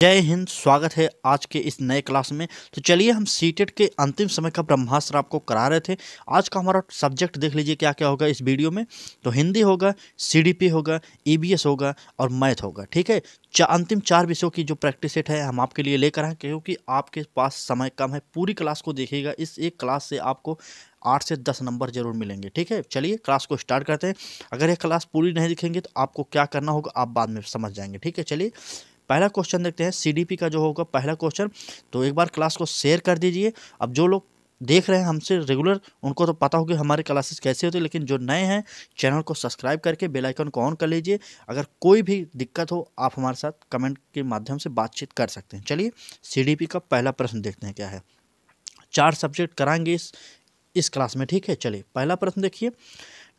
जय हिंद। स्वागत है आज के इस नए क्लास में। तो चलिए हम सीटेट के अंतिम समय का ब्रह्मास्त्र आपको करा रहे थे। आज का हमारा सब्जेक्ट देख लीजिए क्या क्या होगा इस वीडियो में। तो हिंदी होगा, सीडीपी होगा, ईबीएस होगा और मैथ होगा। ठीक है, अंतिम 4 विषयों की जो प्रैक्टिस सेट है हम आपके लिए लेकर आए, क्योंकि आपके पास समय कम है। पूरी क्लास को देखिएगा, इस एक क्लास से आपको 8 से 10 नंबर जरूर मिलेंगे। ठीक है, चलिए क्लास को स्टार्ट करते हैं। अगर ये क्लास पूरी नहीं दिखेंगे तो आपको क्या करना होगा आप बाद में समझ जाएंगे। ठीक है, चलिए पहला क्वेश्चन देखते हैं सीडीपी का जो होगा पहला क्वेश्चन। तो एक बार क्लास को शेयर कर दीजिए। अब जो लोग देख रहे हैं हमसे रेगुलर उनको तो पता होगा हमारे क्लासेस कैसे होते हैं, लेकिन जो नए हैं चैनल को सब्सक्राइब करके बेल आइकन को ऑन कर लीजिए। अगर कोई भी दिक्कत हो आप हमारे साथ कमेंट के माध्यम से बातचीत कर सकते हैं। चलिए सीडीपी का पहला प्रश्न देखते हैं क्या है। 4 सब्जेक्ट कराएंगे इस क्लास में। ठीक है, चलिए पहला प्रश्न देखिए।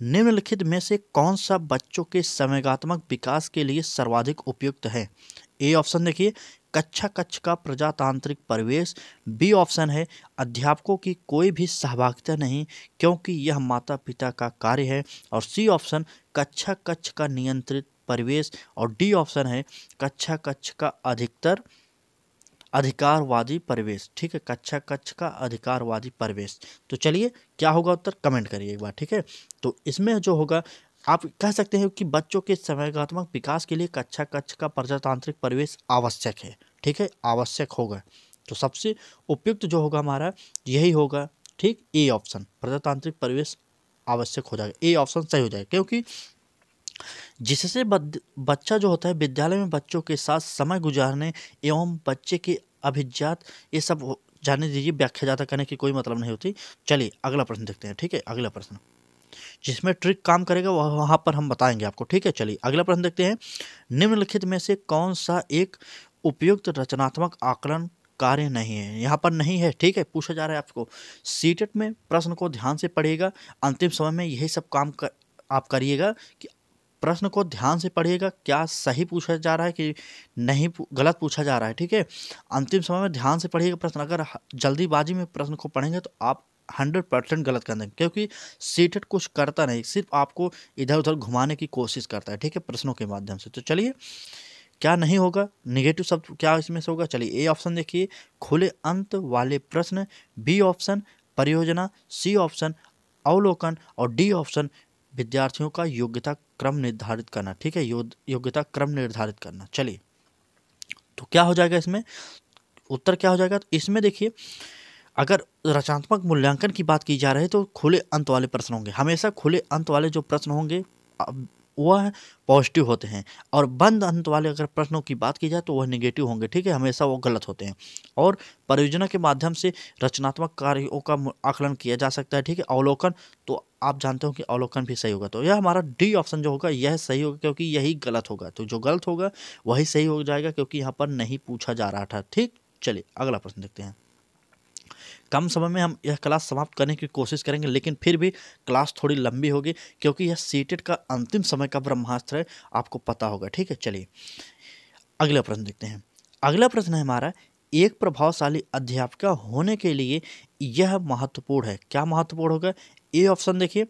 निम्नलिखित में से कौन सा बच्चों के संवेगात्मक विकास के लिए सर्वाधिक उपयुक्त है? ए ऑप्शन देखिए, कक्षा कक्ष का प्रजातांत्रिक परिवेश। बी ऑप्शन है अध्यापकों की कोई भी सहभागिता नहीं क्योंकि यह माता पिता का कार्य है। और सी ऑप्शन कक्षा कक्ष का नियंत्रित परिवेश। और डी ऑप्शन है कक्षा कक्ष का अधिकारवादी परिवेश। ठीक है, कक्षा कक्ष का अधिकारवादी परिवेश। तो चलिए क्या होगा उत्तर कमेंट करिए एक बार। ठीक है, तो इसमें जो होगा आप कह सकते हैं कि बच्चों के संवेगात्मक विकास के लिए कक्षा कक्ष का प्रजातांत्रिक परिवेश आवश्यक है। ठीक है, आवश्यक होगा। तो सबसे उपयुक्त जो होगा हमारा यही होगा। ठीक, ए ऑप्शन प्रजातांत्रिक परिवेश आवश्यक हो जाएगा। ए ऑप्शन सही हो जाएगा, क्योंकि जिससे बच्चा जो होता है विद्यालय में बच्चों के साथ समय गुजारने एवं बच्चे के अभिजात ये सब जाने दीजिए, व्याख्या ज़्यादा करने की कोई मतलब नहीं होती। चलिए अगला प्रश्न देखते हैं। ठीक है, अगला प्रश्न जिसमें ट्रिक काम करेगा वहाँ पर हम बताएंगे आपको। ठीक है, चलिए अगला प्रश्न देखते हैं। निम्नलिखित में से कौन सा एक उपयुक्त रचनात्मक आकलन कार्य नहीं है? यहाँ पर नहीं है। ठीक है, पूछा जा रहा है आपको सीटेट में। प्रश्न को ध्यान से पढ़िएगा, अंतिम समय में यही सब काम आप करिएगा कि प्रश्न को ध्यान से पढ़िएगा, क्या सही पूछा जा रहा है कि नहीं गलत पूछा जा रहा है। ठीक है, अंतिम समय में ध्यान से पढ़िएगा प्रश्न। अगर जल्दीबाजी में प्रश्न को पढ़ेंगे तो आप 100% गलत कर देंगे, क्योंकि सीटेट कुछ करता नहीं, सिर्फ आपको इधर उधर घुमाने की कोशिश करता है। ठीक है, प्रश्नों के माध्यम से। तो चलिए क्या नहीं होगा, निगेटिव शब्द क्या इसमें से होगा। चलिए ए ऑप्शन देखिए, खुले अंत वाले प्रश्न। बी ऑप्शन परियोजना। सी ऑप्शन अवलोकन। और डी ऑप्शन विद्यार्थियों का योग्यता क्रम निर्धारित करना। ठीक है, योग्यता क्रम निर्धारित करना। चलिए तो क्या हो जाएगा इसमें, उत्तर क्या हो जाएगा। तो इसमें देखिए अगर रचनात्मक मूल्यांकन की बात की जा रही है तो खुले अंत वाले प्रश्न होंगे। हमेशा खुले अंत वाले जो प्रश्न होंगे वह पॉजिटिव होते हैं, और बंद अंत वाले अगर प्रश्नों की बात की जाए तो वह नेगेटिव होंगे। ठीक है, हमेशा वो गलत होते हैं। और परियोजना के माध्यम से रचनात्मक कार्यों का आकलन किया जा सकता है। ठीक है, अवलोकन तो आप जानते हो कि अवलोकन भी सही होगा। तो यह हमारा डी ऑप्शन जो होगा यह सही होगा, क्योंकि यही गलत होगा। तो जो गलत होगा वही सही हो जाएगा, क्योंकि यहाँ पर नहीं पूछा जा रहा था। ठीक, चलिए अगला प्रश्न देखते हैं। कम समय में हम यह क्लास समाप्त करने की कोशिश करेंगे, लेकिन फिर भी क्लास थोड़ी लंबी होगी, क्योंकि यह सीटेट का अंतिम समय का ब्रह्मास्त्र है, आपको पता होगा। ठीक है, चलिए अगला प्रश्न देखते हैं। अगला प्रश्न है हमारा, एक प्रभावशाली अध्यापिका होने के लिए यह महत्वपूर्ण है। क्या महत्वपूर्ण होगा? ए ऑप्शन देखिए,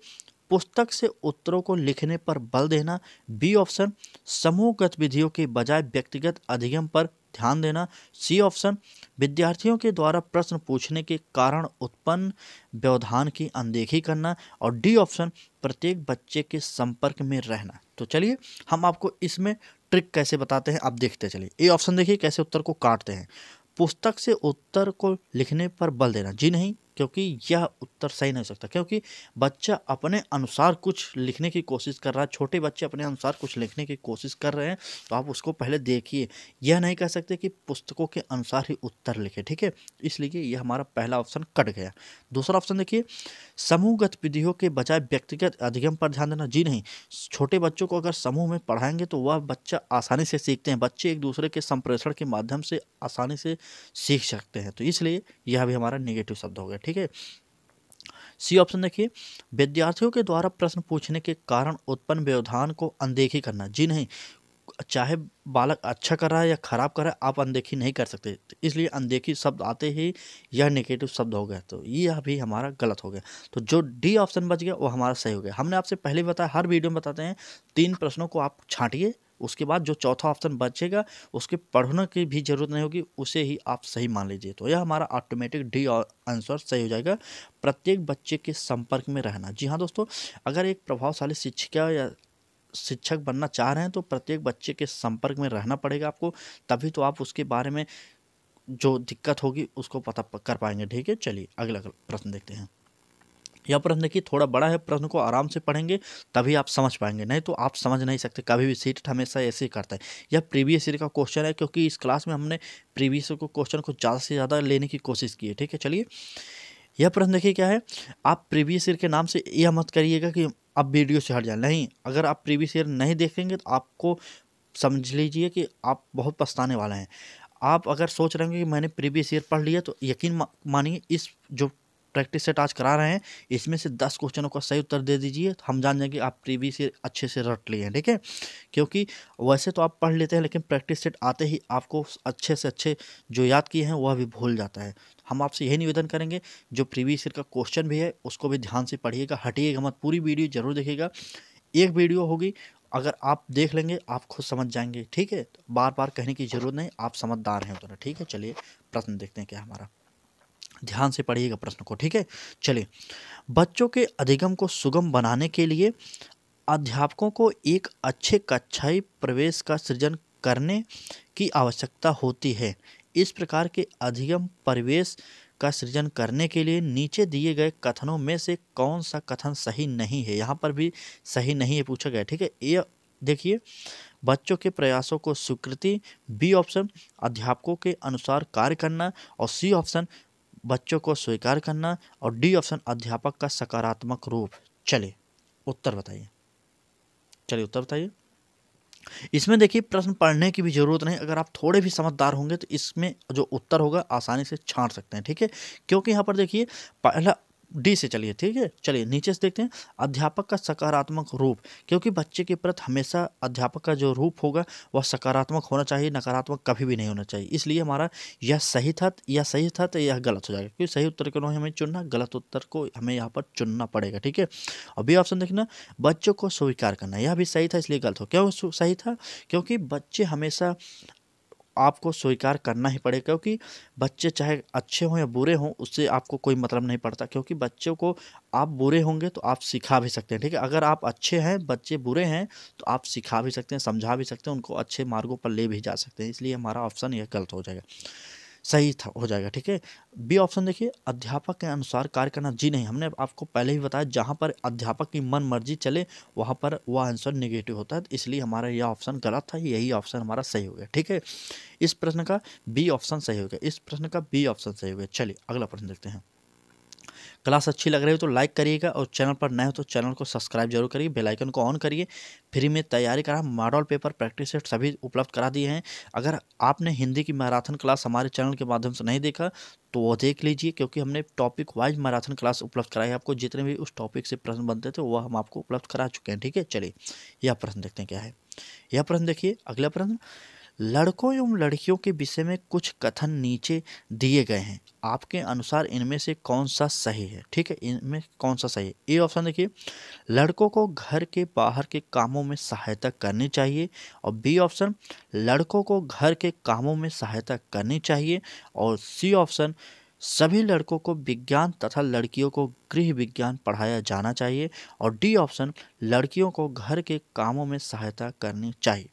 पुस्तक से उत्तरों को लिखने पर बल देना। बी ऑप्शन समूह गतिविधियों के बजाय व्यक्तिगत अधिगम पर ध्यान देना। सी ऑप्शन विद्यार्थियों के द्वारा प्रश्न पूछने के कारण उत्पन्न व्यवधान की अनदेखी करना। और डी ऑप्शन प्रत्येक बच्चे के संपर्क में रहना। तो चलिए हम आपको इसमें ट्रिक कैसे बताते हैं आप देखते चलिए। ए ऑप्शन देखिए कैसे उत्तर को काटते हैं। पुस्तक से उत्तर को लिखने पर बल देना, जी नहीं, क्योंकि यह उत्तर सही नहीं हो सकता, क्योंकि बच्चा अपने अनुसार कुछ लिखने की कोशिश कर रहा है। छोटे बच्चे अपने अनुसार कुछ लिखने की कोशिश कर रहे हैं, तो आप उसको पहले देखिए। यह नहीं कह सकते कि पुस्तकों के अनुसार ही उत्तर लिखे। ठीक है, इसलिए यह हमारा पहला ऑप्शन कट गया। दूसरा ऑप्शन देखिए, समूह गतिविधियों के बजाय व्यक्तिगत अधिगम पर ध्यान देना, जी नहीं। छोटे बच्चों को अगर समूह में पढ़ाएंगे तो वह बच्चा आसानी से सीखते हैं। बच्चे एक दूसरे के संप्रेषण के माध्यम से आसानी से सीख सकते हैं, तो इसलिए यह भी हमारा नेगेटिव शब्द हो गया। ठीक है, सी ऑप्शन देखिए, विद्यार्थियों के द्वारा प्रश्न पूछने के कारण उत्पन्न व्यवधान को अनदेखी करना, जी नहीं। चाहे बालक अच्छा कर रहा है या खराब कर रहा है, आप अनदेखी नहीं कर सकते, तो इसलिए अनदेखी शब्द आते ही यह नेगेटिव शब्द हो गया, तो यह भी हमारा गलत हो गया। तो जो डी ऑप्शन बच गया वो हमारा सही हो गया। हमने आपसे पहले बताया, हर वीडियो में बताते हैं 3 प्रश्नों को आप छांटिए, उसके बाद जो चौथा ऑप्शन बचेगा उसके पढ़ने की भी जरूरत नहीं होगी, उसे ही आप सही मान लीजिए। तो यह हमारा ऑटोमेटिक डी आंसर सही हो जाएगा। प्रत्येक बच्चे के संपर्क में रहना। जी हाँ दोस्तों, अगर एक प्रभावशाली शिक्षिका या शिक्षक बनना चाह रहे हैं तो प्रत्येक बच्चे के संपर्क में रहना पड़ेगा आपको, तभी तो आप उसके बारे में जो दिक्कत होगी उसको पता कर पाएंगे। ठीक है, चलिए अगला प्रश्न देखते हैं। यह प्रश्न देखिए थोड़ा बड़ा है, प्रश्न को आराम से पढ़ेंगे तभी आप समझ पाएंगे, नहीं तो आप समझ नहीं सकते। कभी भी सीट हमेशा ऐसे ही करता है। यह प्रीवियस ईयर का क्वेश्चन है, क्योंकि इस क्लास में हमने प्रीवियस को क्वेश्चन को ज़्यादा से ज़्यादा लेने की कोशिश की है। ठीक है, चलिए यह प्रश्न देखिए क्या है। आप प्रीवियस ईयर के नाम से यह मत करिएगा कि अब वीडियो से हट जाए, नहीं। अगर आप प्रीवियस ईयर नहीं देखेंगे तो आपको समझ लीजिए कि आप बहुत पछताने वाले हैं। आप अगर सोच रहे हैं कि मैंने प्रीवियस ईयर पढ़ लिया, तो यकीन मानिए इस जो प्रैक्टिस सेट आज करा रहे हैं इसमें से 10 क्वेश्चनों का सही उत्तर दे दीजिए, तो हम जान जाएंगे आप प्रीवियस ईयर अच्छे से रट लिए हैं। ठीक है, क्योंकि वैसे तो आप पढ़ लेते हैं, लेकिन प्रैक्टिस सेट आते ही आपको अच्छे से अच्छे जो याद किए हैं वह भी भूल जाता है। हम आपसे यही निवेदन करेंगे, जो प्रीवियस ईयर का क्वेश्चन भी है उसको भी ध्यान से पढ़िएगा, हटिएगा मत, पूरी वीडियो जरूर देखिएगा। एक वीडियो होगी, अगर आप देख लेंगे आप खुद समझ जाएंगे। ठीक है, बार बार कहने की जरूरत नहीं, आप समझदार हैं उतना। ठीक है, चलिए प्रश्न देखते हैं क्या हमारा, ध्यान से पढ़िएगा प्रश्न को। ठीक है, चलिए बच्चों के अधिगम को सुगम बनाने के लिए अध्यापकों को एक अच्छे कक्षाई प्रवेश का सृजन करने की आवश्यकता होती है। इस प्रकार के अधिगम परिवेश का सृजन करने के लिए नीचे दिए गए कथनों में से कौन सा कथन सही नहीं है। यहाँ पर भी सही नहीं है पूछा गया। ठीक है, ये देखिए, बच्चों के प्रयासों को स्वीकृति, बी ऑप्शन अध्यापकों के अनुसार कार्य करना, और सी ऑप्शन बच्चों को स्वीकार करना, और डी ऑप्शन अध्यापक का सकारात्मक रूप। चलिए उत्तर बताइए, चलिए उत्तर बताइए। इसमें देखिए प्रश्न पढ़ने की भी जरूरत नहीं, अगर आप थोड़े भी समझदार होंगे तो इसमें जो उत्तर होगा आसानी से छांट सकते हैं। ठीक है, क्योंकि यहाँ पर देखिए पहला डी से, चलिए ठीक है, चलिए नीचे से देखते हैं। अध्यापक का सकारात्मक रूप, क्योंकि बच्चे के प्रति हमेशा अध्यापक का जो रूप होगा वह सकारात्मक होना चाहिए, नकारात्मक कभी भी नहीं होना चाहिए। इसलिए हमारा यह सही था, या सही था तो यह गलत हो जाएगा, क्योंकि सही उत्तर को नहीं हमें चुनना, गलत उत्तर को हमें यहाँ पर चुनना पड़ेगा। ठीक है, और बी ऑप्शन देखना, बच्चों को स्वीकार करना, यह भी सही था इसलिए गलत हो। क्यों सही था? क्योंकि बच्चे हमेशा आपको स्वीकार करना ही पड़ेगा, क्योंकि बच्चे चाहे अच्छे हों या बुरे हों उससे आपको कोई मतलब नहीं पड़ता, क्योंकि बच्चों को आप बुरे होंगे तो आप सिखा भी सकते हैं। ठीक है, अगर आप अच्छे हैं, बच्चे बुरे हैं तो आप सिखा भी सकते हैं, समझा भी सकते हैं, उनको अच्छे मार्गों पर ले भी जा सकते हैं। इसलिए हमारा ऑप्शन यह गलत हो जाएगा, सही था हो जाएगा। ठीक है, बी ऑप्शन देखिए, अध्यापक के अनुसार कार्य करना, जी नहीं, हमने आपको पहले ही बताया जहाँ पर अध्यापक की मन मर्जी चले वहाँ पर वह आंसर नेगेटिव होता है, इसलिए हमारा यह ऑप्शन गलत था, यही ऑप्शन हमारा सही हो गया। ठीक है, इस प्रश्न का बी ऑप्शन सही हो गया, इस प्रश्न का बी ऑप्शन सही हो गया। चलिए अगला प्रश्न देखते हैं। क्लास अच्छी लग रही हो तो लाइक करिएगा, और चैनल पर नए हो तो चैनल को सब्सक्राइब जरूर करिए, बेल आइकन को ऑन करिए। फ्री में तैयारी करा, मॉडल पेपर, प्रैक्टिस सेट सभी उपलब्ध करा दिए हैं। अगर आपने हिंदी की मैराथन क्लास हमारे चैनल के माध्यम से नहीं देखा तो वो देख लीजिए, क्योंकि हमने टॉपिक वाइज मैराथन क्लास उपलब्ध कराई है आपको, जितने भी उस टॉपिक से प्रश्न बनते थे वह हम आपको उपलब्ध करा चुके हैं। ठीक है, चलिए यह प्रश्न देखते हैं क्या है। यह प्रश्न देखिए, अगला प्रश्न, लड़कों एवं लड़कियों के विषय में कुछ कथन नीचे दिए गए हैं, आपके अनुसार इनमें से कौन सा सही है। ठीक है, इनमें कौन सा सही है। ए ऑप्शन देखिए, लड़कों को घर के बाहर के कामों में सहायता करनी चाहिए, और बी ऑप्शन लड़कों को घर के कामों में सहायता करनी चाहिए, और सी ऑप्शन सभी लड़कों को विज्ञान तथा लड़कियों को गृह विज्ञान पढ़ाया जाना चाहिए, और डी ऑप्शन लड़कियों को घर के कामों में सहायता करनी चाहिए।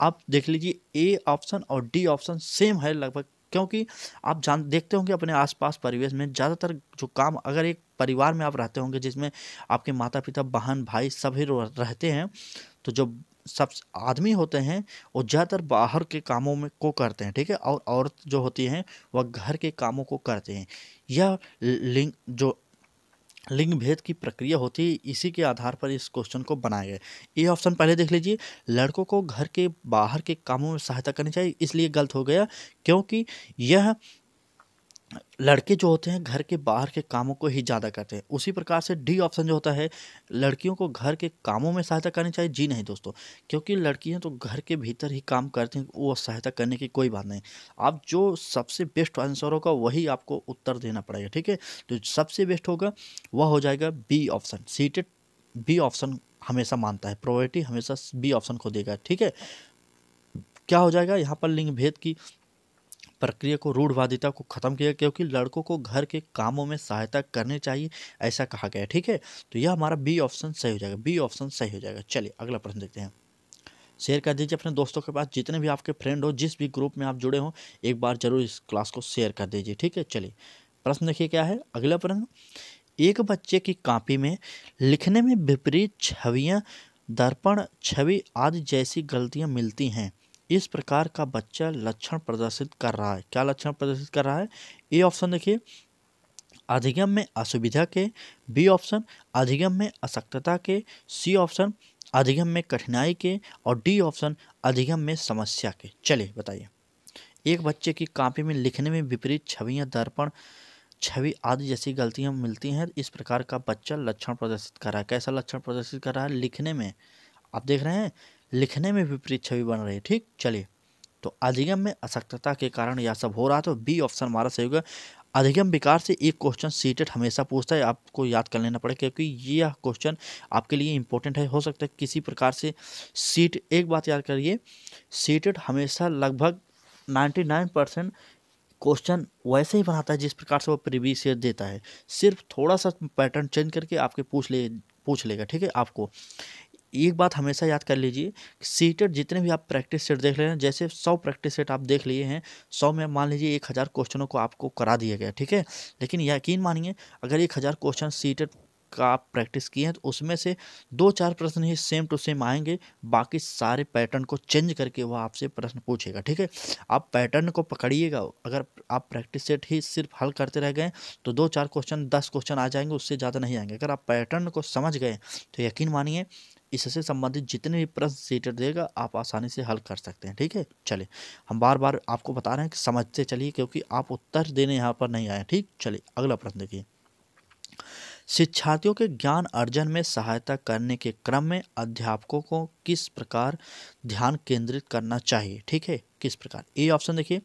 आप देख लीजिए ए ऑप्शन और डी ऑप्शन सेम है लगभग, क्योंकि आप देखते होंगे अपने आसपास परिवेश में ज़्यादातर जो काम, अगर एक परिवार में आप रहते होंगे जिसमें आपके माता पिता, बहन भाई सभी रहते हैं, तो जो सब आदमी होते हैं वो ज़्यादातर बाहर के कामों में को करते हैं। ठीक है, और औरत जो होती हैं वह घर के कामों को करते हैं। यह लिंग भेद की प्रक्रिया होती है, इसी के आधार पर इस क्वेश्चन को बनाया गया। ये ऑप्शन पहले देख लीजिए, लड़कों को घर के बाहर के कामों में सहायता करनी चाहिए, इसलिए गलत हो गया, क्योंकि यह लड़के जो होते हैं घर के बाहर के कामों को ही ज़्यादा करते हैं। उसी प्रकार से डी ऑप्शन जो होता है, लड़कियों को घर के कामों में सहायता करनी चाहिए, जी नहीं दोस्तों, क्योंकि लड़कियां तो घर के भीतर ही काम करती हैं, वो सहायता करने की कोई बात नहीं। आप जो सबसे बेस्ट आंसर होगा वही आपको उत्तर देना पड़ेगा। ठीक है, तो सबसे बेस्ट होगा वह हो जाएगा B option, seated B option हमेशा मानता है, प्रायोरिटी हमेशा बी ऑप्शन को देगा। ठीक है, क्या हो जाएगा, यहाँ पर लिंग भेद की प्रक्रिया को, रूढ़वादिता को खत्म किया, क्योंकि लड़कों को घर के कामों में सहायता करनी चाहिए, ऐसा कहा गया है। ठीक है, तो यह हमारा बी ऑप्शन सही हो जाएगा, बी ऑप्शन सही हो जाएगा। चलिए अगला प्रश्न देखते हैं। शेयर कर दीजिए अपने दोस्तों के पास, जितने भी आपके फ्रेंड हो, जिस भी ग्रुप में आप जुड़े हो, एक बार जरूर इस क्लास को शेयर कर दीजिए। ठीक है, चलिए प्रश्न देखिए क्या है। अगला प्रश्न, एक बच्चे की कॉपी में लिखने में विपरीत छवियां, दर्पण छवि आदि जैसी गलतियां मिलती हैं। इस प्रकार का बच्चा लक्षण प्रदर्शित कर रहा है। क्या लक्षण प्रदर्शित कर रहा है? ए ऑप्शन देखिए, अधिगम में असुविधा के, बी ऑप्शन अधिगम में अशक्तता के, सी ऑप्शन अधिगम में कठिनाई के, और डी ऑप्शन अधिगम में समस्या के। चलिए बताइए। एक बच्चे की कॉपी में लिखने में विपरीत छवियां, दर्पण छवि आदि जैसी गलतियां मिलती हैं। इस प्रकार का बच्चा लक्षण प्रदर्शित कर रहा है। कैसा लक्षण प्रदर्शित कर रहा है? लिखने में, आप देख रहे हैं, लिखने में विपरीत छवि बन रही है। ठीक, चलिए, तो अधिगम में अशक्तता के कारण यह सब हो रहा है, तो बी ऑप्शन हमारा सही होगा। अधिगम विकार से एक क्वेश्चन सीटेट हमेशा पूछता है, आपको याद कर लेना पड़ेगा, क्योंकि यह क्वेश्चन आपके लिए इंपॉर्टेंट है। हो सकता है किसी प्रकार से सीट, एक बात याद करिए, सीटेट हमेशा लगभग 99% क्वेश्चन वैसे ही बनाता है जिस प्रकार से वो प्रीवियस ईयर देता है, सिर्फ थोड़ा सा पैटर्न चेंज करके आपके पूछ लेगा। ठीक है, आपको एक बात हमेशा याद कर लीजिए, सीटेट जितने भी आप प्रैक्टिस सेट देख रहे हैं, जैसे 100 प्रैक्टिस सेट आप देख लिए हैं, 100 में मान लीजिए 1000 क्वेश्चनों को आपको करा दिया गया। ठीक है, लेकिन यकीन मानिए, अगर 1000 क्वेश्चन सीटेट का आप प्रैक्टिस किए हैं, तो उसमें से 2-4 प्रश्न ही सेम टू सेम आएंगे, बाकी सारे पैटर्न को चेंज करके वह आपसे प्रश्न पूछेगा। ठीक है, आप पैटर्न को पकड़िएगा। अगर आप प्रैक्टिस सेट ही सिर्फ हल करते रह गए तो 2-4 क्वेश्चन, 10 क्वेश्चन आ जाएंगे, उससे ज़्यादा नहीं आएंगे। अगर आप पैटर्न को समझ गए तो यकीन मानिए, इससे संबंधित जितने भी प्रश्न सीटेट देगा आप आसानी से हल कर सकते हैं। ठीक है, चलिए, हम बार बार आपको बता रहे हैं कि समझते चलिए, क्योंकि आप उत्तर देने यहाँ पर नहीं आए। ठीक, चलिए अगला प्रश्न देखिए। शिक्षार्थियों के ज्ञान अर्जन में सहायता करने के क्रम में अध्यापकों को किस प्रकार ध्यान केंद्रित करना चाहिए? ठीक है, किस प्रकार? ए ऑप्शन देखिए,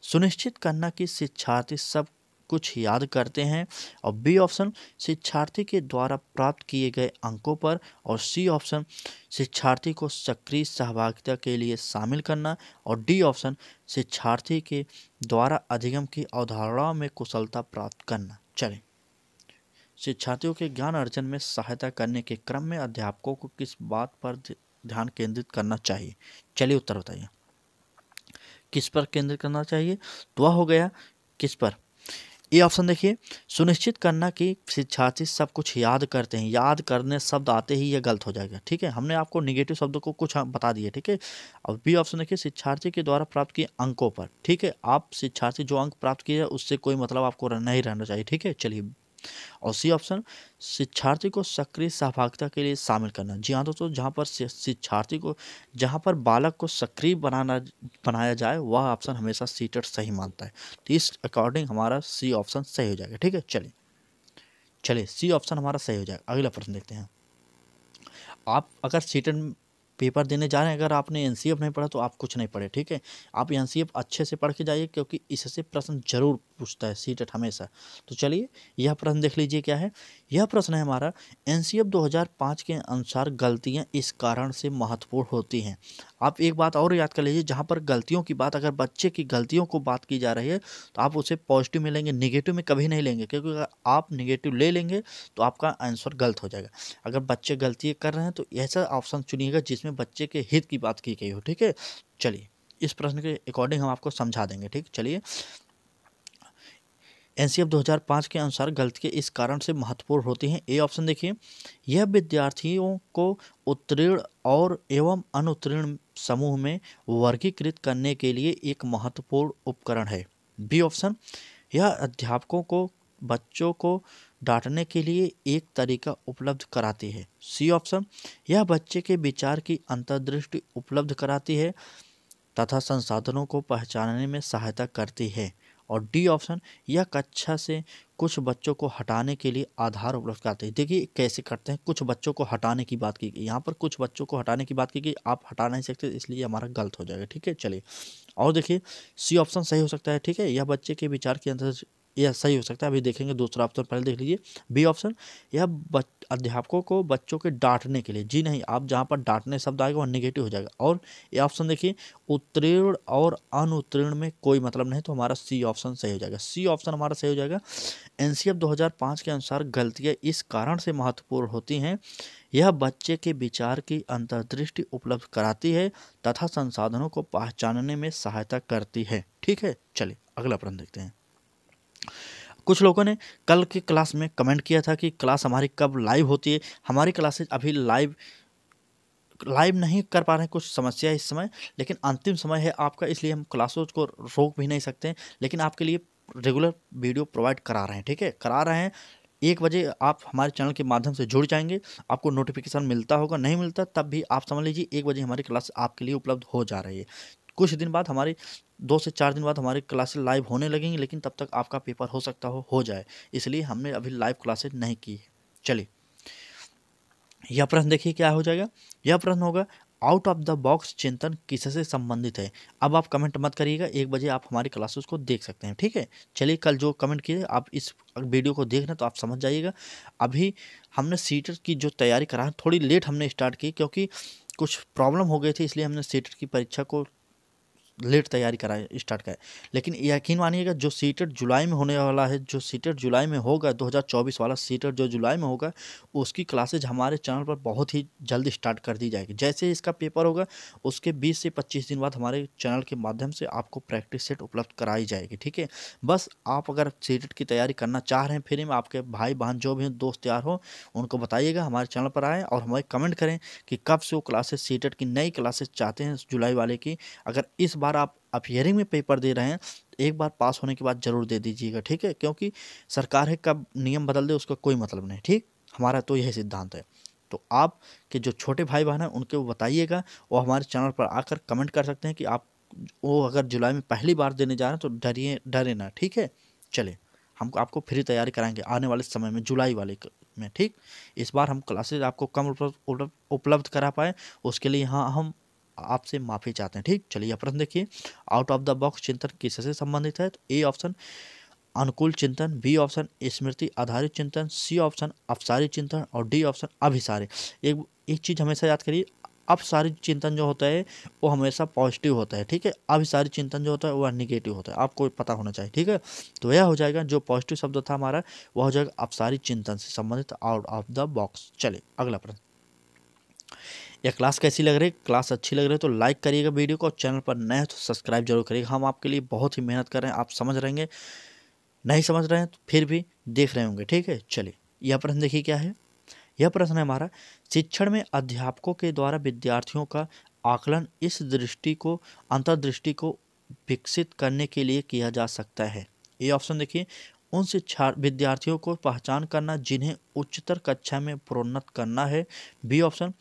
सुनिश्चित करना कि शिक्षार्थी सब कुछ याद करते हैं, और बी ऑप्शन शिक्षार्थी के द्वारा प्राप्त किए गए अंकों पर, और सी ऑप्शन शिक्षार्थी को सक्रिय सहभागिता के लिए शामिल करना, और डी ऑप्शन शिक्षार्थी के द्वारा अधिगम की अवधारणाओं में कुशलता प्राप्त करना। चलें, शिक्षार्थियों के ज्ञान अर्जन में सहायता करने के क्रम में अध्यापकों को किस बात पर ध्यान केंद्रित करना चाहिए? चलिए उत्तर बताइए, किस पर केंद्रित करना चाहिए? तो वह हो गया किस पर? ये ऑप्शन देखिए, सुनिश्चित करना कि शिक्षार्थी सब कुछ याद करते हैं। याद करने शब्द आते ही ये गलत हो जाएगा। ठीक है, हमने आपको निगेटिव शब्दों को कुछ बता दिए। ठीक है, अब बी ऑप्शन देखिए, शिक्षार्थी के द्वारा प्राप्त किए अंकों पर। ठीक है, आप शिक्षार्थी जो अंक प्राप्त किए उससे कोई मतलब आपको नहीं रहना चाहिए। ठीक है, चलिए, और सी ऑप्शन शिक्षार्थी को सक्रिय सहभागिता के लिए शामिल करना। जी हाँ दोस्तों, जहाँ पर शिक्षार्थी को, जहाँ पर बालक को सक्रिय बनाया जाए, वह ऑप्शन हमेशा सीटेट सही मानता है। तो इस अकॉर्डिंग हमारा सी ऑप्शन सही हो जाएगा। ठीक है, चलिए चलिए, सी ऑप्शन हमारा सही हो जाएगा। अगला प्रश्न देखते हैं। आप अगर सीटेट पेपर देने जा रहे हैं, अगर आपने एनसीएफ नहीं पढ़ा तो आप कुछ नहीं पढ़े। ठीक है, आप एनसीएफ अच्छे से पढ़ के जाइए, क्योंकि इससे प्रश्न जरूर पूछता है सीटेट हमेशा। तो चलिए, यह प्रश्न देख लीजिए क्या है। यह प्रश्न है हमारा, एनसीएफ 2005 के अनुसार गलतियां इस कारण से महत्वपूर्ण होती हैं। आप एक बात और याद कर लीजिए, जहाँ पर गलतियों की बात, अगर बच्चे की गलतियों को बात की जा रही है तो आप उसे पॉजिटिव में लेंगे, निगेटिव में कभी नहीं लेंगे, क्योंकि अगर आप निगेटिव ले लेंगे तो आपका आंसर गलत हो जाएगा। अगर बच्चे गलती कर रहे हैं तो ऐसा ऑप्शन चुनिएगा जिसमें बच्चे के हित की बात की गई हो। ठीक है, चलिए, इस प्रश्न के अकॉर्डिंग हम आपको समझा देंगे। ठीक, चलिए, एनसीएफ 2005 के अनुसार गलतियाँ इस कारण से महत्वपूर्ण होती हैं। ए ऑप्शन देखिए, यह विद्यार्थियों को उत्तीर्ण और एवं अनुत्तीर्ण समूह में वर्गीकृत करने के लिए एक महत्वपूर्ण उपकरण है। बी ऑप्शन, यह अध्यापकों को बच्चों को डांटने के लिए एक तरीका उपलब्ध कराती है। सी ऑप्शन, यह बच्चे के विचार की अंतर्दृष्टि उपलब्ध कराती है तथा संसाधनों को पहचानने में सहायता करती है। और डी ऑप्शन, यह कक्षा से कुछ बच्चों को हटाने के लिए आधार उपलब्ध कराते हैं। देखिए कैसे करते हैं, कुछ बच्चों को हटाने की बात की गई, यहाँ पर कुछ बच्चों को हटाने की बात की गई, आप हटा नहीं सकते, इसलिए हमारा गलत हो जाएगा। ठीक है, चलिए, और देखिए, सी ऑप्शन सही हो सकता है। ठीक है, यह बच्चे के विचार की यह सही हो सकता है। अभी देखेंगे दूसरा ऑप्शन, पहले देख लीजिए बी ऑप्शन, यह अध्यापकों को बच्चों के डांटने के लिए। जी नहीं, आप जहाँ पर डांटने शब्द आएगा वह निगेटिव हो जाएगा। और ये ऑप्शन देखिए, उत्तीर्ण और अनुत्तीर्ण में कोई मतलब नहीं, तो हमारा सी ऑप्शन सही हो जाएगा। सी ऑप्शन हमारा सही हो जाएगा। एनसीएफ 2005 के अनुसार गलतियाँ इस कारण से महत्वपूर्ण होती हैं, यह बच्चे के विचार की अंतर्दृष्टि उपलब्ध कराती है तथा संसाधनों को पहचानने में सहायता करती है। ठीक है, चलिए अगला प्रश्न देखते हैं। कुछ लोगों ने कल की क्लास में कमेंट किया था कि क्लास हमारी कब लाइव होती है। हमारी क्लासेज अभी लाइव नहीं कर पा रहे हैं, कुछ समस्या है इस समय, लेकिन अंतिम समय है आपका, इसलिए हम क्लासों को रोक भी नहीं सकते, लेकिन आपके लिए रेगुलर वीडियो प्रोवाइड करा रहे हैं। ठीक है, करा रहे हैं। 1 बजे आप हमारे चैनल के माध्यम से जुड़ जाएंगे, आपको नोटिफिकेशन मिलता होगा, नहीं मिलता तब भी आप समझ लीजिए 1 बजे हमारी क्लास आपके लिए उपलब्ध हो जा रही है। कुछ दिन बाद हमारी 2 से 4 दिन बाद हमारी क्लासेस लाइव होने लगेंगी, लेकिन तब तक आपका पेपर हो सकता हो जाए, इसलिए हमने अभी लाइव क्लासेस नहीं की है। चलिए यह प्रश्न देखिए क्या हो जाएगा। यह प्रश्न होगा, आउट ऑफ द बॉक्स चिंतन किससे संबंधित है। अब आप कमेंट मत करिएगा, 1 बजे आप हमारी क्लासेस को देख सकते हैं। ठीक है, चलिए कल जो कमेंट किए आप इस वीडियो को देख रहे हैं तो आप समझ जाइएगा। अभी हमने सीटेट की जो तैयारी करा है, थोड़ी लेट हमने स्टार्ट की क्योंकि कुछ प्रॉब्लम हो गई थी, इसलिए हमने सीटेट की परीक्षा को लेट तैयारी कराए स्टार्ट कराए। लेकिन यकीन मानिएगा, जो सीटेट जुलाई में होने वाला है, जो सीटेट जुलाई में होगा 2024 वाला सीटेट जो जुलाई में होगा, उसकी क्लासेज हमारे चैनल पर बहुत ही जल्द स्टार्ट कर दी जाएगी। जैसे इसका पेपर होगा उसके 20 से 25 दिन बाद हमारे चैनल के माध्यम से आपको प्रैक्टिस सेट उपलब्ध कराई जाएगी। ठीक है, बस आप अगर सीटेट की तैयारी करना चाह रहे हैं, फ्री में, आपके भाई बहन जो भी दोस्त यार हो उनको बताइएगा, हमारे चैनल पर आएँ और हमें कमेंट करें कि कब से वो क्लासेज सीटेट की नई क्लासेज चाहते हैं जुलाई वाले की। अगर इस बार आप हियरिंग में पेपर दे रहे हैं, एक बार पास होने के बाद जरूर दे दीजिएगा। ठीक है, क्योंकि सरकार है कब नियम बदल दे उसका कोई मतलब नहीं। ठीक, हमारा तो यही सिद्धांत है। तो आप के जो छोटे भाई बहन हैं उनके वो बताइएगा, वो हमारे चैनल पर आकर कमेंट कर सकते हैं कि आप वो अगर जुलाई में पहली बार देने जा रहे हैं तो डरे ना। ठीक है, चलिए हम आपको फ्री तैयारी कराएंगे आने वाले समय में जुलाई वाले में। ठीक, इस बार हम क्लासेज आपको कम उपलब्ध करा पाए, उसके लिए यहाँ हम आपसे माफ़ी चाहते हैं। ठीक, चलिए प्रश्न देखिए, आउट ऑफ द बॉक्स चिंतन किससे संबंधित है। तो ए ऑप्शन अनुकूल चिंतन, बी ऑप्शन स्मृति आधारित चिंतन, सी ऑप्शन अपसारी चिंतन और डी ऑप्शन अभिसारी। एक चीज़ हमेशा याद करिए, अपसारी चिंतन जो होता है वो हमेशा पॉजिटिव होता है। ठीक है, अभिसारी चिंतन जो होता है वह निगेटिव होता है, आपको पता होना चाहिए। ठीक है, तो यह हो जाएगा, जो पॉजिटिव शब्द था हमारा वह हो जाएगा अपसारी चिंतन से संबंधित, आउट ऑफ द बॉक्स। चलिए अगला प्रश्न, यह क्लास कैसी लग रही है। क्लास अच्छी लग रही है तो लाइक करिएगा वीडियो को, और चैनल पर नए हैं तो सब्सक्राइब जरूर करिएगा। हम आपके लिए बहुत ही मेहनत कर रहे हैं, आप समझ रहेंगे, नहीं समझ रहे हैं तो फिर भी देख रहे होंगे। ठीक है, चलिए यह प्रश्न देखिए क्या है। यह प्रश्न है हमारा, शिक्षण में अध्यापकों के द्वारा विद्यार्थियों का आकलन इस दृष्टि को अंतर्दृष्टि को विकसित करने के लिए किया जा सकता है। ये ऑप्शन देखिए, उन शिक्षा विद्यार्थियों को पहचान करना जिन्हें उच्चतर कक्षा में प्रोन्नत करना है। बी ऑप्शन,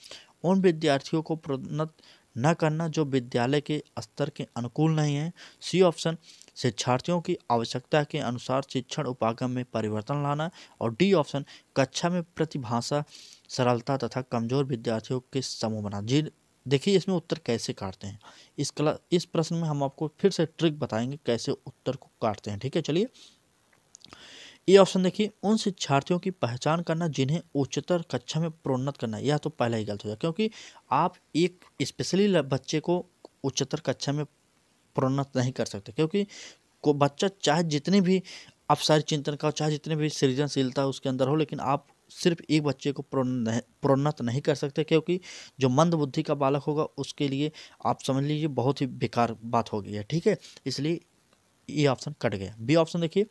उन विद्यार्थियों को प्रोन्नत न करना जो विद्यालय के स्तर के अनुकूल नहीं है। सी ऑप्शन, शिक्षार्थियों की आवश्यकता के अनुसार शिक्षण उपागम में परिवर्तन लाना। और डी ऑप्शन, कक्षा में प्रतिभाषा सरलता तथा कमजोर विद्यार्थियों के समूह बना। जी देखिए इसमें उत्तर कैसे काटते हैं। इस प्रश्न में हम आपको फिर से ट्रिक बताएंगे कैसे उत्तर को काटते हैं। ठीक है, चलिए ये ऑप्शन देखिए, उन शिक्षार्थियों की पहचान करना जिन्हें उच्चतर कक्षा में प्रोन्नत करना, यह तो पहला ही गलत हो जाए, क्योंकि आप एक स्पेशली बच्चे को उच्चतर कक्षा में प्रोन्नत नहीं कर सकते, क्योंकि को बच्चा चाहे जितने भी अपसारी चिंतन का, चाहे जितने भी सृजनशीलता उसके अंदर हो, लेकिन आप सिर्फ एक बच्चे को प्रोन्नत नहीं कर सकते, क्योंकि जो मंद बुद्धि का बालक होगा उसके लिए आप समझ लीजिए बहुत ही बेकार बात हो गई है। ठीक है, इसलिए ये ऑप्शन कट गया। बी ऑप्शन देखिए,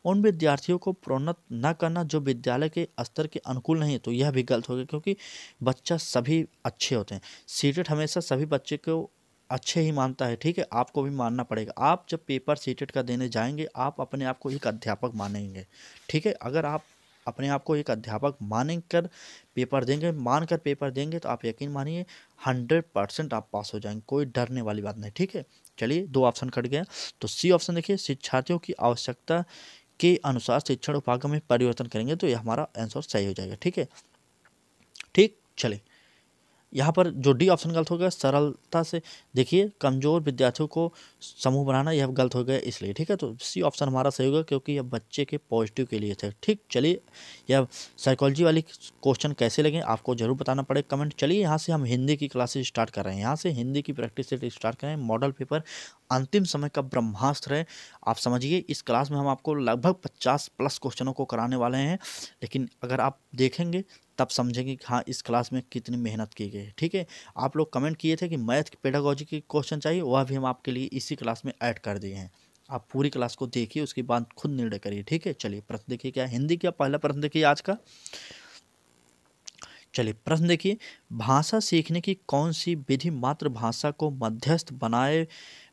उन विद्यार्थियों को प्रोन्नत न करना जो विद्यालय के स्तर के अनुकूल नहीं है, तो यह भी गलत हो गया, क्योंकि बच्चा सभी अच्छे होते हैं। सीटेट हमेशा सभी बच्चे को अच्छे ही मानता है। ठीक है, आपको भी मानना पड़ेगा। आप जब पेपर सीटेट का देने जाएंगे आप अपने आप को एक अध्यापक मानेंगे। ठीक है, अगर आप अपने आप को एक अध्यापक मानकर पेपर देंगे, मानकर पेपर देंगे, तो आप यकीन मानिए 100% आप पास हो जाएंगे, कोई डरने वाली बात नहीं। ठीक है, चलिए 2 ऑप्शन कट गया, तो सी ऑप्शन देखिए, शिक्षार्थियों की आवश्यकता के अनुसार शिक्षण उपागम में परिवर्तन करेंगे, तो यह हमारा आंसर सही हो जाएगा। ठीक है, ठीक, चलिए यहाँ पर जो डी ऑप्शन गलत हो गया, सरलता से देखिए कमज़ोर विद्यार्थियों को समूह बनाना, यह गलत हो गया इसलिए, ठीक है। तो सी ऑप्शन हमारा सही होगा क्योंकि यह बच्चे के पॉजिटिव के लिए थे, ठीक। चलिए, यह साइकोलॉजी वाली क्वेश्चन कैसे लगे आपको जरूर बताना पड़ेगा कमेंट। चलिए यहाँ से हम हिंदी की क्लासेस स्टार्ट कर रहे हैं, यहाँ से हिंदी की प्रैक्टिस से स्टार्ट करें। मॉडल पेपर अंतिम समय का ब्रह्मास्त्र है, आप समझिए। इस क्लास में हम आपको लगभग 50+ क्वेश्चनों को कराने वाले हैं, लेकिन अगर आप देखेंगे तब समझेंगे कि हाँ इस क्लास में कितनी मेहनत की गई है, ठीक है। आप लोग कमेंट किए थे कि मैथ की पेडागोजी की क्वेश्चन चाहिए, वह भी हम आपके लिए इसी क्लास में ऐड कर दिए हैं। आप पूरी क्लास को देखिए, उसके बाद खुद निर्णय करिए, ठीक है। चलिए प्रश्न देखिए, क्या हिंदी का पहला प्रश्न देखिए आज का। चलिए प्रश्न देखिए, भाषा सीखने की कौन सी विधि मातृभाषा को मध्यस्थ बनाए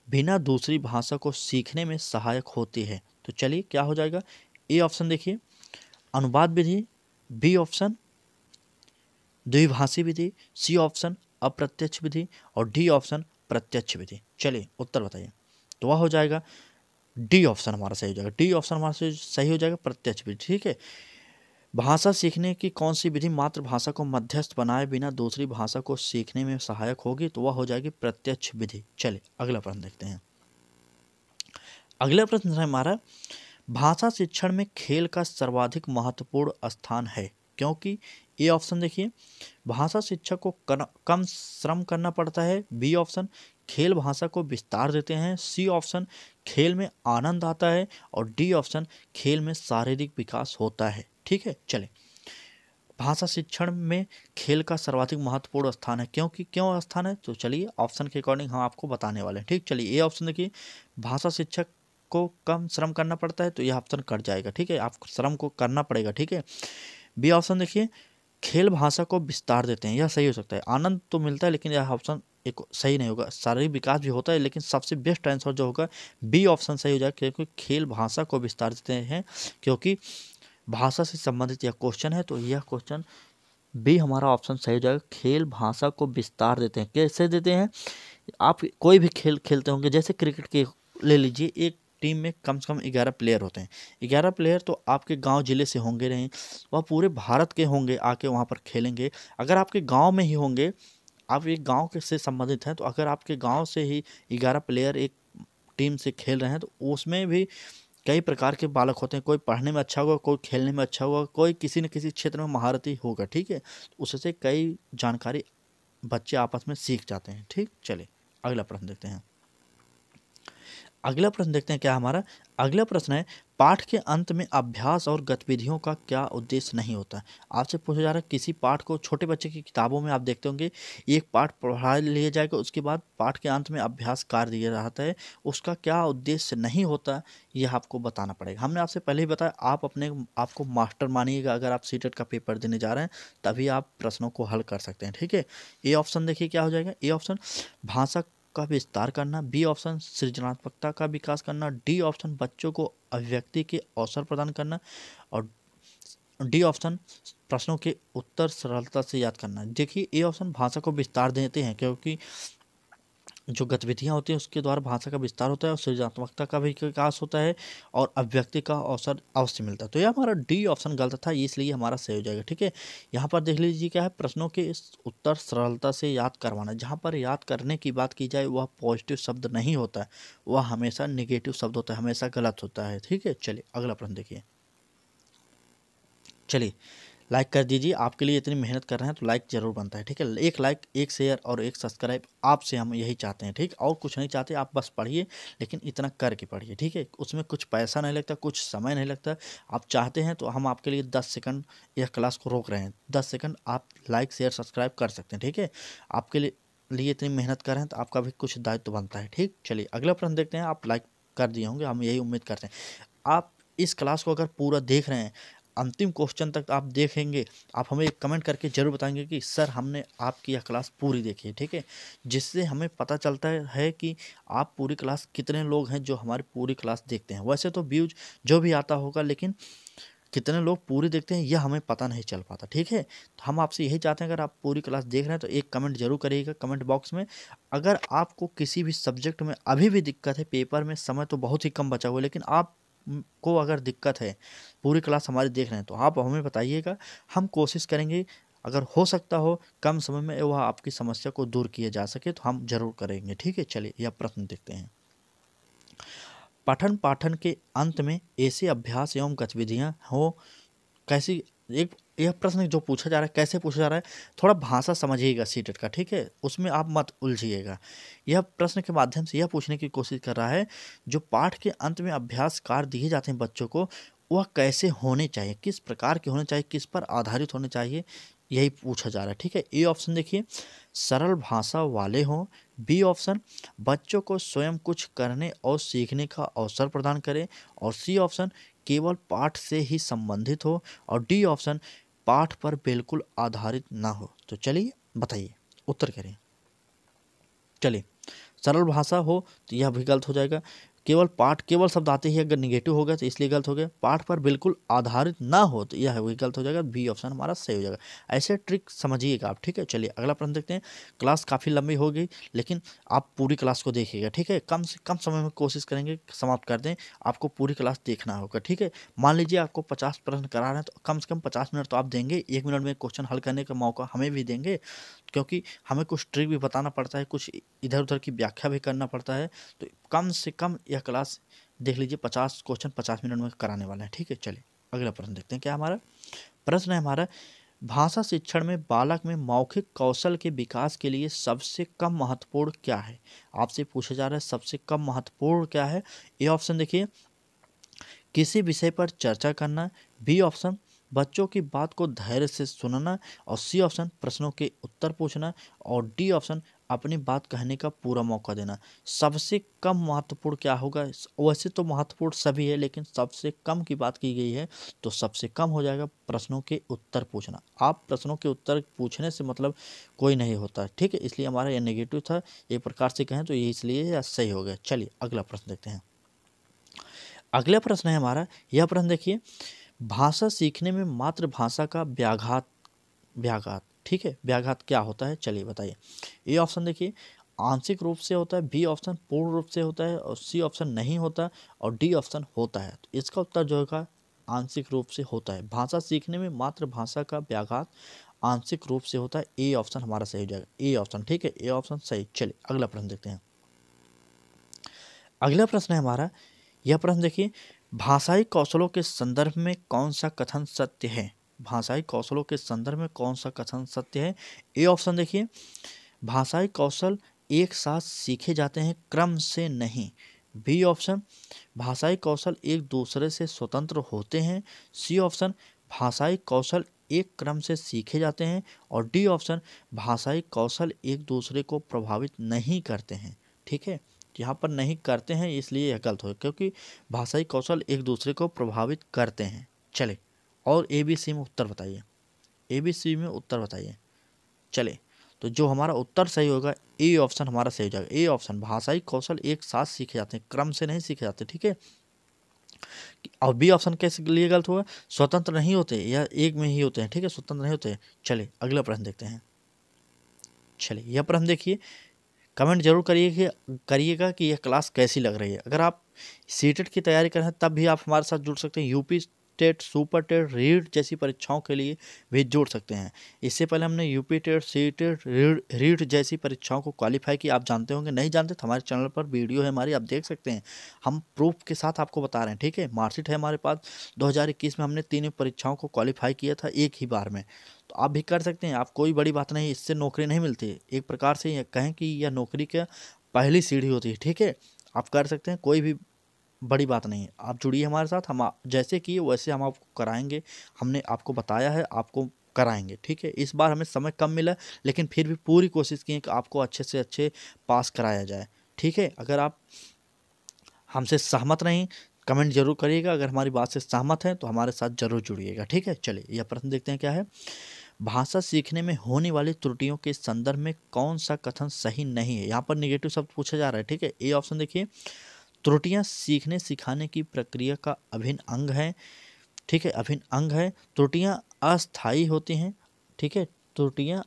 बिना दूसरी भाषा को सीखने में सहायक होती है? तो चलिए क्या हो जाएगा, ए ऑप्शन देखिए अनुवाद विधि, बी ऑप्शन द्विभाषी विधि, सी ऑप्शन अप्रत्यक्ष विधि और डी ऑप्शन प्रत्यक्ष विधि। चलिए उत्तर बताइए। तो वह हो जाएगा डी ऑप्शन हमारा सही हो जाएगा, डी ऑप्शन हमारा सही हो जाएगा, प्रत्यक्ष विधि, ठीक है। भाषा सीखने की कौन सी विधि मातृभाषा को मध्यस्थ बनाए बिना दूसरी भाषा को सीखने में सहायक होगी? तो वह हो जाएगी प्रत्यक्ष विधि। चलिए अगला प्रश्न देखते हैं। अगला प्रश्न है हमारा, भाषा शिक्षण में खेल का सर्वाधिक महत्वपूर्ण स्थान है क्योंकि? ए ऑप्शन देखिए भाषा शिक्षक को कम श्रम करना पड़ता है, बी ऑप्शन खेल भाषा को विस्तार देते हैं, सी ऑप्शन खेल में आनंद आता है और डी ऑप्शन खेल में शारीरिक विकास होता है, ठीक है। चले, भाषा शिक्षण में खेल का सर्वाधिक महत्वपूर्ण स्थान है क्योंकि क्यों स्थान है? तो चलिए ऑप्शन के अकॉर्डिंग हम आपको बताने वाले हैं, ठीक। चलिए ए ऑप्शन देखिए भाषा शिक्षक को कम श्रम करना पड़ता है, तो यह ऑप्शन कट जाएगा, ठीक है। आपको श्रम को करना पड़ेगा, ठीक है। बी ऑप्शन देखिए खेल भाषा को विस्तार देते हैं, यह सही हो सकता है। आनंद तो मिलता है लेकिन यह ऑप्शन एक सही नहीं होगा। शारीरिक विकास भी होता है लेकिन सबसे बेस्ट आंसर जो होगा बी ऑप्शन सही हो जाएगा क्योंकि खेल भाषा को विस्तार देते हैं, क्योंकि भाषा से संबंधित यह क्वेश्चन है। तो यह क्वेश्चन बी हमारा ऑप्शन सही हो जाएगा, खेल भाषा को विस्तार देते हैं। कैसे देते हैं? आप कोई भी खेल खेलते होंगे, जैसे क्रिकेट के ले लीजिए, एक टीम में कम से कम 11 प्लेयर होते हैं। 11 प्लेयर तो आपके गांव जिले से होंगे नहीं, वह पूरे भारत के होंगे, आके वहां पर खेलेंगे। अगर आपके गांव में ही होंगे, आप एक गांव के से संबंधित हैं, तो अगर आपके गांव से ही 11 प्लेयर एक टीम से खेल रहे हैं तो उसमें भी कई प्रकार के बालक होते हैं। कोई पढ़ने में अच्छा होगा, कोई खेलने में अच्छा होगा, कोई किसी न किसी क्षेत्र में महारथी होगा, ठीक है। उससे कई जानकारी बच्चे आपस में सीख जाते हैं, ठीक। चलिए अगला प्रश्न देखते हैं। अगला प्रश्न देखते हैं क्या हमारा। अगला प्रश्न है, पाठ के अंत में अभ्यास और गतिविधियों का क्या उद्देश्य नहीं होता? आपसे पूछा जा रहा है किसी पाठ को, छोटे बच्चे की किताबों में आप देखते होंगे एक पाठ पढ़ा लिया जाएगा, उसके बाद पाठ के अंत में अभ्यास कार्य दिया जाता है, उसका क्या उद्देश्य नहीं होता यह आपको बताना पड़ेगा। हमने आपसे पहले ही बताया, आप अपने आपको मास्टर मानिएगा। अगर आप सीटेट का पेपर देने जा रहे हैं तभी आप प्रश्नों को हल कर सकते हैं, ठीक है। ए ऑप्शन देखिए क्या हो जाएगा, ए ऑप्शन भाषा का विस्तार करना, बी ऑप्शन सृजनात्मकता का विकास करना, डी ऑप्शन बच्चों को अभिव्यक्ति के अवसर प्रदान करना और डी ऑप्शन प्रश्नों के उत्तर सरलता से याद करना। देखिए ए ऑप्शन भाषा को विस्तार देते हैं क्योंकि जो गतिविधियां होती हैं उसके द्वारा भाषा का विस्तार होता है और सृजनात्मकता का भी विकास होता है और अभिव्यक्ति का अवसर अवश्य मिलता है। तो यह हमारा डी ऑप्शन गलत था, इसलिए हमारा सही हो जाएगा, ठीक है। यहाँ पर देख लीजिए क्या है, प्रश्नों के इस उत्तर सरलता से याद करवाना। जहाँ पर याद करने की बात की जाए वह पॉजिटिव शब्द नहीं होता है, वह हमेशा निगेटिव शब्द होता है, हमेशा गलत होता है, ठीक है। चलिए अगला प्रश्न देखिए। चलिए लाइक कर दीजिए, आपके लिए इतनी मेहनत कर रहे हैं तो लाइक जरूर बनता है, ठीक है। एक लाइक, एक शेयर और एक सब्सक्राइब आपसे हम यही चाहते हैं, ठीक। और कुछ नहीं चाहते, आप बस पढ़िए, लेकिन इतना करके पढ़िए, ठीक है। उसमें कुछ पैसा नहीं लगता, कुछ समय नहीं लगता। आप चाहते हैं तो हम आपके लिए 10 सेकंड यह क्लास को रोक रहे हैं, 10 सेकंड आप लाइक शेयर सब्सक्राइब कर सकते हैं, ठीक है। आपके लिए इतनी मेहनत कर रहे हैं तो आपका भी कुछ दायित्व बनता है, ठीक। चलिए अगला प्रश्न देखते हैं। आप लाइक कर दिए होंगे, हम यही उम्मीद करते हैं। आप इस क्लास को अगर पूरा देख रहे हैं, अंतिम क्वेश्चन तक आप देखेंगे, आप हमें एक कमेंट करके जरूर बताएंगे कि सर हमने आपकी यह क्लास पूरी देखी है, ठीक है। जिससे हमें पता चलता है कि आप पूरी क्लास, कितने लोग हैं जो हमारी पूरी क्लास देखते हैं। वैसे तो व्यूज जो भी आता होगा, लेकिन कितने लोग पूरी देखते हैं यह हमें पता नहीं चल पाता, ठीक है। तो हम आपसे यही चाहते हैं, अगर आप पूरी क्लास देख रहे हैं तो एक कमेंट जरूर करिएगा कमेंट बॉक्स में। अगर आपको किसी भी सब्जेक्ट में अभी भी दिक्कत है, पेपर में समय तो बहुत ही कम बचा हुआ है, लेकिन आप को अगर दिक्कत है, पूरी क्लास हमारी देख रहे हैं तो आप हमें बताइएगा, हम कोशिश करेंगे अगर हो सकता हो कम समय में वह आपकी समस्या को दूर किया जा सके तो हम जरूर करेंगे। ठीक है, चलिए यह प्रश्न देखते हैं। पठन पाठन के अंत में ऐसे अभ्यास एवं गतिविधियां हो कैसी, एक यह प्रश्न जो पूछा जा रहा है कैसे पूछा जा रहा है, थोड़ा भाषा समझिएगा सीटेट का, ठीक है, उसमें आप मत उलझिएगा। यह प्रश्न के माध्यम से यह पूछने की कोशिश कर रहा है जो पाठ के अंत में अभ्यास कार्य दिए जाते हैं बच्चों को, वह कैसे होने चाहिए, किस प्रकार के होने चाहिए, किस पर आधारित होने चाहिए, यही पूछा जा रहा है। ठीक है, ए ऑप्शन देखिए, सरल भाषा वाले हों। बी ऑप्शन, बच्चों को स्वयं कुछ करने और सीखने का अवसर प्रदान करें। और सी ऑप्शन, केवल पाठ से ही संबंधित हो। और डी ऑप्शन, पाठ पर बिल्कुल आधारित ना हो। तो चलिए बताइए, उत्तर करें। चलिए, सरल भाषा हो तो यह भी गलत हो जाएगा। केवल पाठ, केवल शब्द आते ही अगर निगेटिव हो गया तो इसलिए गलत हो गया। पाठ पर बिल्कुल आधारित ना हो तो यह वही गलत हो जाएगा। बी ऑप्शन हमारा सही हो जाएगा। ऐसे ट्रिक समझिएगा आप। ठीक है, चलिए अगला प्रश्न देखते हैं। क्लास काफ़ी लंबी हो गई लेकिन आप पूरी क्लास को देखिएगा। ठीक है, कम से कम समय में कोशिश करेंगे समाप्त कर दें, आपको पूरी क्लास देखना होगा। ठीक है, मान लीजिए आपको 50 प्रश्न करा रहे हैं तो कम से कम 50 मिनट तो आप देंगे। 1 मिनट में क्वेश्चन हल करने का मौका हमें भी देंगे, क्योंकि हमें कुछ ट्रिक भी बताना पड़ता है, कुछ इधर उधर की व्याख्या भी करना पड़ता है। तो कम से कम यह क्लास देख लीजिए, 50 क्वेश्चन 50 मिनट में कराने वाला है। ठीक है, चलिए अगला प्रश्न देखते हैं। क्या हमारा प्रश्न है, हमारा भाषा शिक्षण में बालक में मौखिक कौशल के विकास के लिए सबसे कम महत्वपूर्ण क्या है। आपसे पूछा जा रहा है सबसे कम महत्वपूर्ण क्या है। ए ऑप्शन देखिए, किसी विषय पर चर्चा करना। बी ऑप्शन, बच्चों की बात को धैर्य से सुनना। और सी ऑप्शन, प्रश्नों के उत्तर पूछना। और डी ऑप्शन, अपनी बात कहने का पूरा मौका देना। सबसे कम महत्वपूर्ण क्या होगा। वैसे तो महत्वपूर्ण सभी है लेकिन सबसे कम की बात की गई है तो सबसे कम हो जाएगा प्रश्नों के उत्तर पूछना। आप प्रश्नों के उत्तर पूछने से मतलब कोई नहीं होता। ठीक है, इसलिए हमारा यह नेगेटिव था, एक प्रकार से कहें तो ये इसलिए यह सही हो गया। चलिए अगला प्रश्न देखते हैं। अगला प्रश्न है हमारा, यह प्रश्न देखिए, भाषा सीखने में मातृभाषा का व्याघात, व्याघात, ठीक है, व्याघात क्या होता है, चलिए बताइए। ए ऑप्शन देखिए, आंशिक रूप से होता है। बी ऑप्शन, पूर्ण रूप से होता है। और सी ऑप्शन, नहीं होता। और डी ऑप्शन, होता है। तो इसका उत्तर जो होगा आंशिक रूप से होता है। भाषा सीखने में मातृभाषा का व्याघात आंशिक रूप से होता है। ए ऑप्शन हमारा सही हो जाएगा। ए ऑप्शन, ठीक है, ए ऑप्शन सही। चलिए अगला प्रश्न देखते हैं। अगला प्रश्न है हमारा, यह प्रश्न देखिए, भाषाई कौशलों के संदर्भ में कौन सा कथन सत्य है। भाषाई कौशलों के संदर्भ में कौन सा कथन सत्य है। ए ऑप्शन देखिए, भाषाई कौशल एक साथ सीखे जाते हैं, क्रम से नहीं। बी ऑप्शन, भाषाई कौशल एक दूसरे से स्वतंत्र होते हैं। सी ऑप्शन, भाषाई कौशल एक क्रम से सीखे जाते हैं। और डी ऑप्शन, भाषाई कौशल एक दूसरे को प्रभावित नहीं करते हैं। ठीक है, यहाँ पर नहीं करते हैं इसलिए यह गलत हो, क्योंकि भाषाई कौशल एक दूसरे को प्रभावित करते हैं। चले और ए बी सी में उत्तर बताइए। ए बी सी में उत्तर बताइए। चले, तो जो हमारा उत्तर सही होगा ए ऑप्शन हमारा सही हो जाएगा। ए ऑप्शन, भाषाई कौशल एक साथ सीखे जाते हैं, क्रम से नहीं सीखे जाते। ठीक है, और बी ऑप्शन कैसे लिए गलत हुआ, स्वतंत्र नहीं होते या एक में ही होते हैं। ठीक है, स्वतंत्र नहीं होते। चलिए अगला प्रश्न देखते हैं। चलिए यह प्रश्न देखिए, कमेंट जरूर करिएगा कि यह क्लास कैसी लग रही है। अगर आप सीटेट की तैयारी कर रहे हैं तब भी आप हमारे साथ जुड़ सकते हैं। UP TET, super TET, REET जैसी परीक्षाओं के लिए भी जुड़ सकते हैं। इससे पहले हमने UP TET, C TET, REET जैसी परीक्षाओं को क्वालिफाई किया। आप जानते होंगे, नहीं जानते तो हमारे चैनल पर वीडियो है हमारी, आप देख सकते हैं। हम प्रूफ के साथ आपको बता रहे हैं। ठीक है, मार्कशीट है हमारे पास। 2021 में हमने 3 परीक्षाओं को क्वालिफाई किया था एक ही बार में, तो आप भी कर सकते हैं। आप, कोई बड़ी बात नहीं, इससे नौकरी नहीं मिलती। एक प्रकार से ये कहें कि यह नौकरी का पहली सीढ़ी होती है। ठीक है, आप कर सकते हैं, कोई भी बड़ी बात नहीं है। आप जुड़िए हमारे साथ, हम जैसे किए वैसे हम आपको कराएंगे। हमने आपको बताया है, आपको कराएंगे। ठीक है, इस बार हमें समय कम मिला लेकिन फिर भी पूरी कोशिश की है कि आपको अच्छे से अच्छे पास कराया जाए। ठीक है, अगर आप हमसे सहमत नहीं, कमेंट जरूर करिएगा। अगर हमारी बात से सहमत हैं तो हमारे साथ जरूर जुड़िएगा। ठीक है, चलिए यह प्रश्न देखते हैं। क्या है, भाषा सीखने में होने वाली त्रुटियों के संदर्भ में कौन सा कथन सही नहीं है। यहाँ पर निगेटिव शब्द पूछा जा रहा है। ठीक है, ए ऑप्शन देखिए, त्रुटियां सीखने सिखाने की प्रक्रिया का अभिन्न अंग है। ठीक है, अभिन्न अंग है। त्रुटियां अस्थायी होती हैं। ठीक है, त्रुटियां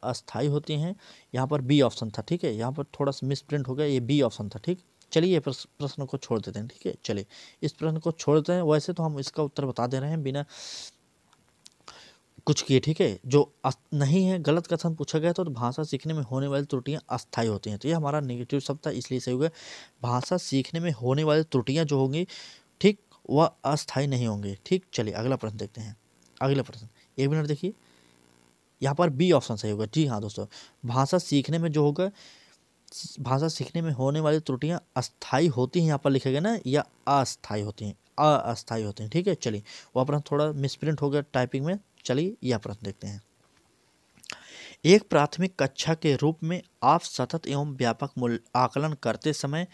अस्थायी होती हैं। यहाँ पर बी ऑप्शन था। ठीक है, यहाँ पर थोड़ा सा मिस प्रिंट हो गया, ये बी ऑप्शन था। ठीक, चलिए ये प्रश्न को छोड़ देते हैं। ठीक है, चलिए इस प्रश्न को छोड़ देते हैं। वैसे तो हम इसका उत्तर बता दे रहे हैं बिना कुछ किए, ठीक है। जो नहीं है, गलत कथन पूछा गया तो भाषा सीखने में होने वाली त्रुटियां अस्थायी होती हैं, तो ये हमारा नेगेटिव शब्द था, इसलिए सही होगा। भाषा सीखने में होने वाली त्रुटियां जो होंगी, ठीक, वह अस्थायी नहीं होंगे, ठीक। चलिए अगला प्रश्न देखते हैं। अगला प्रश्न, 1 मिनट देखिए, यहाँ पर बी ऑप्शन सही होगा। जी हाँ दोस्तों, भाषा सीखने में जो होगा, भाषा सीखने में होने वाली त्रुटियां अस्थायी होती हैं, यहाँ पर लिखा गया ना, या अस्थायी होती हैं, अस्थायी होती हैं, ठीक है। चलिए वह प्रश्न थोड़ा मिसप्रिंट हो गया टाइपिंग में। चलिए यह प्रश्न देखते हैं। एक प्राथमिक कक्षा के रूप में आप सतत एवं व्यापक मूल्य आकलन करते समय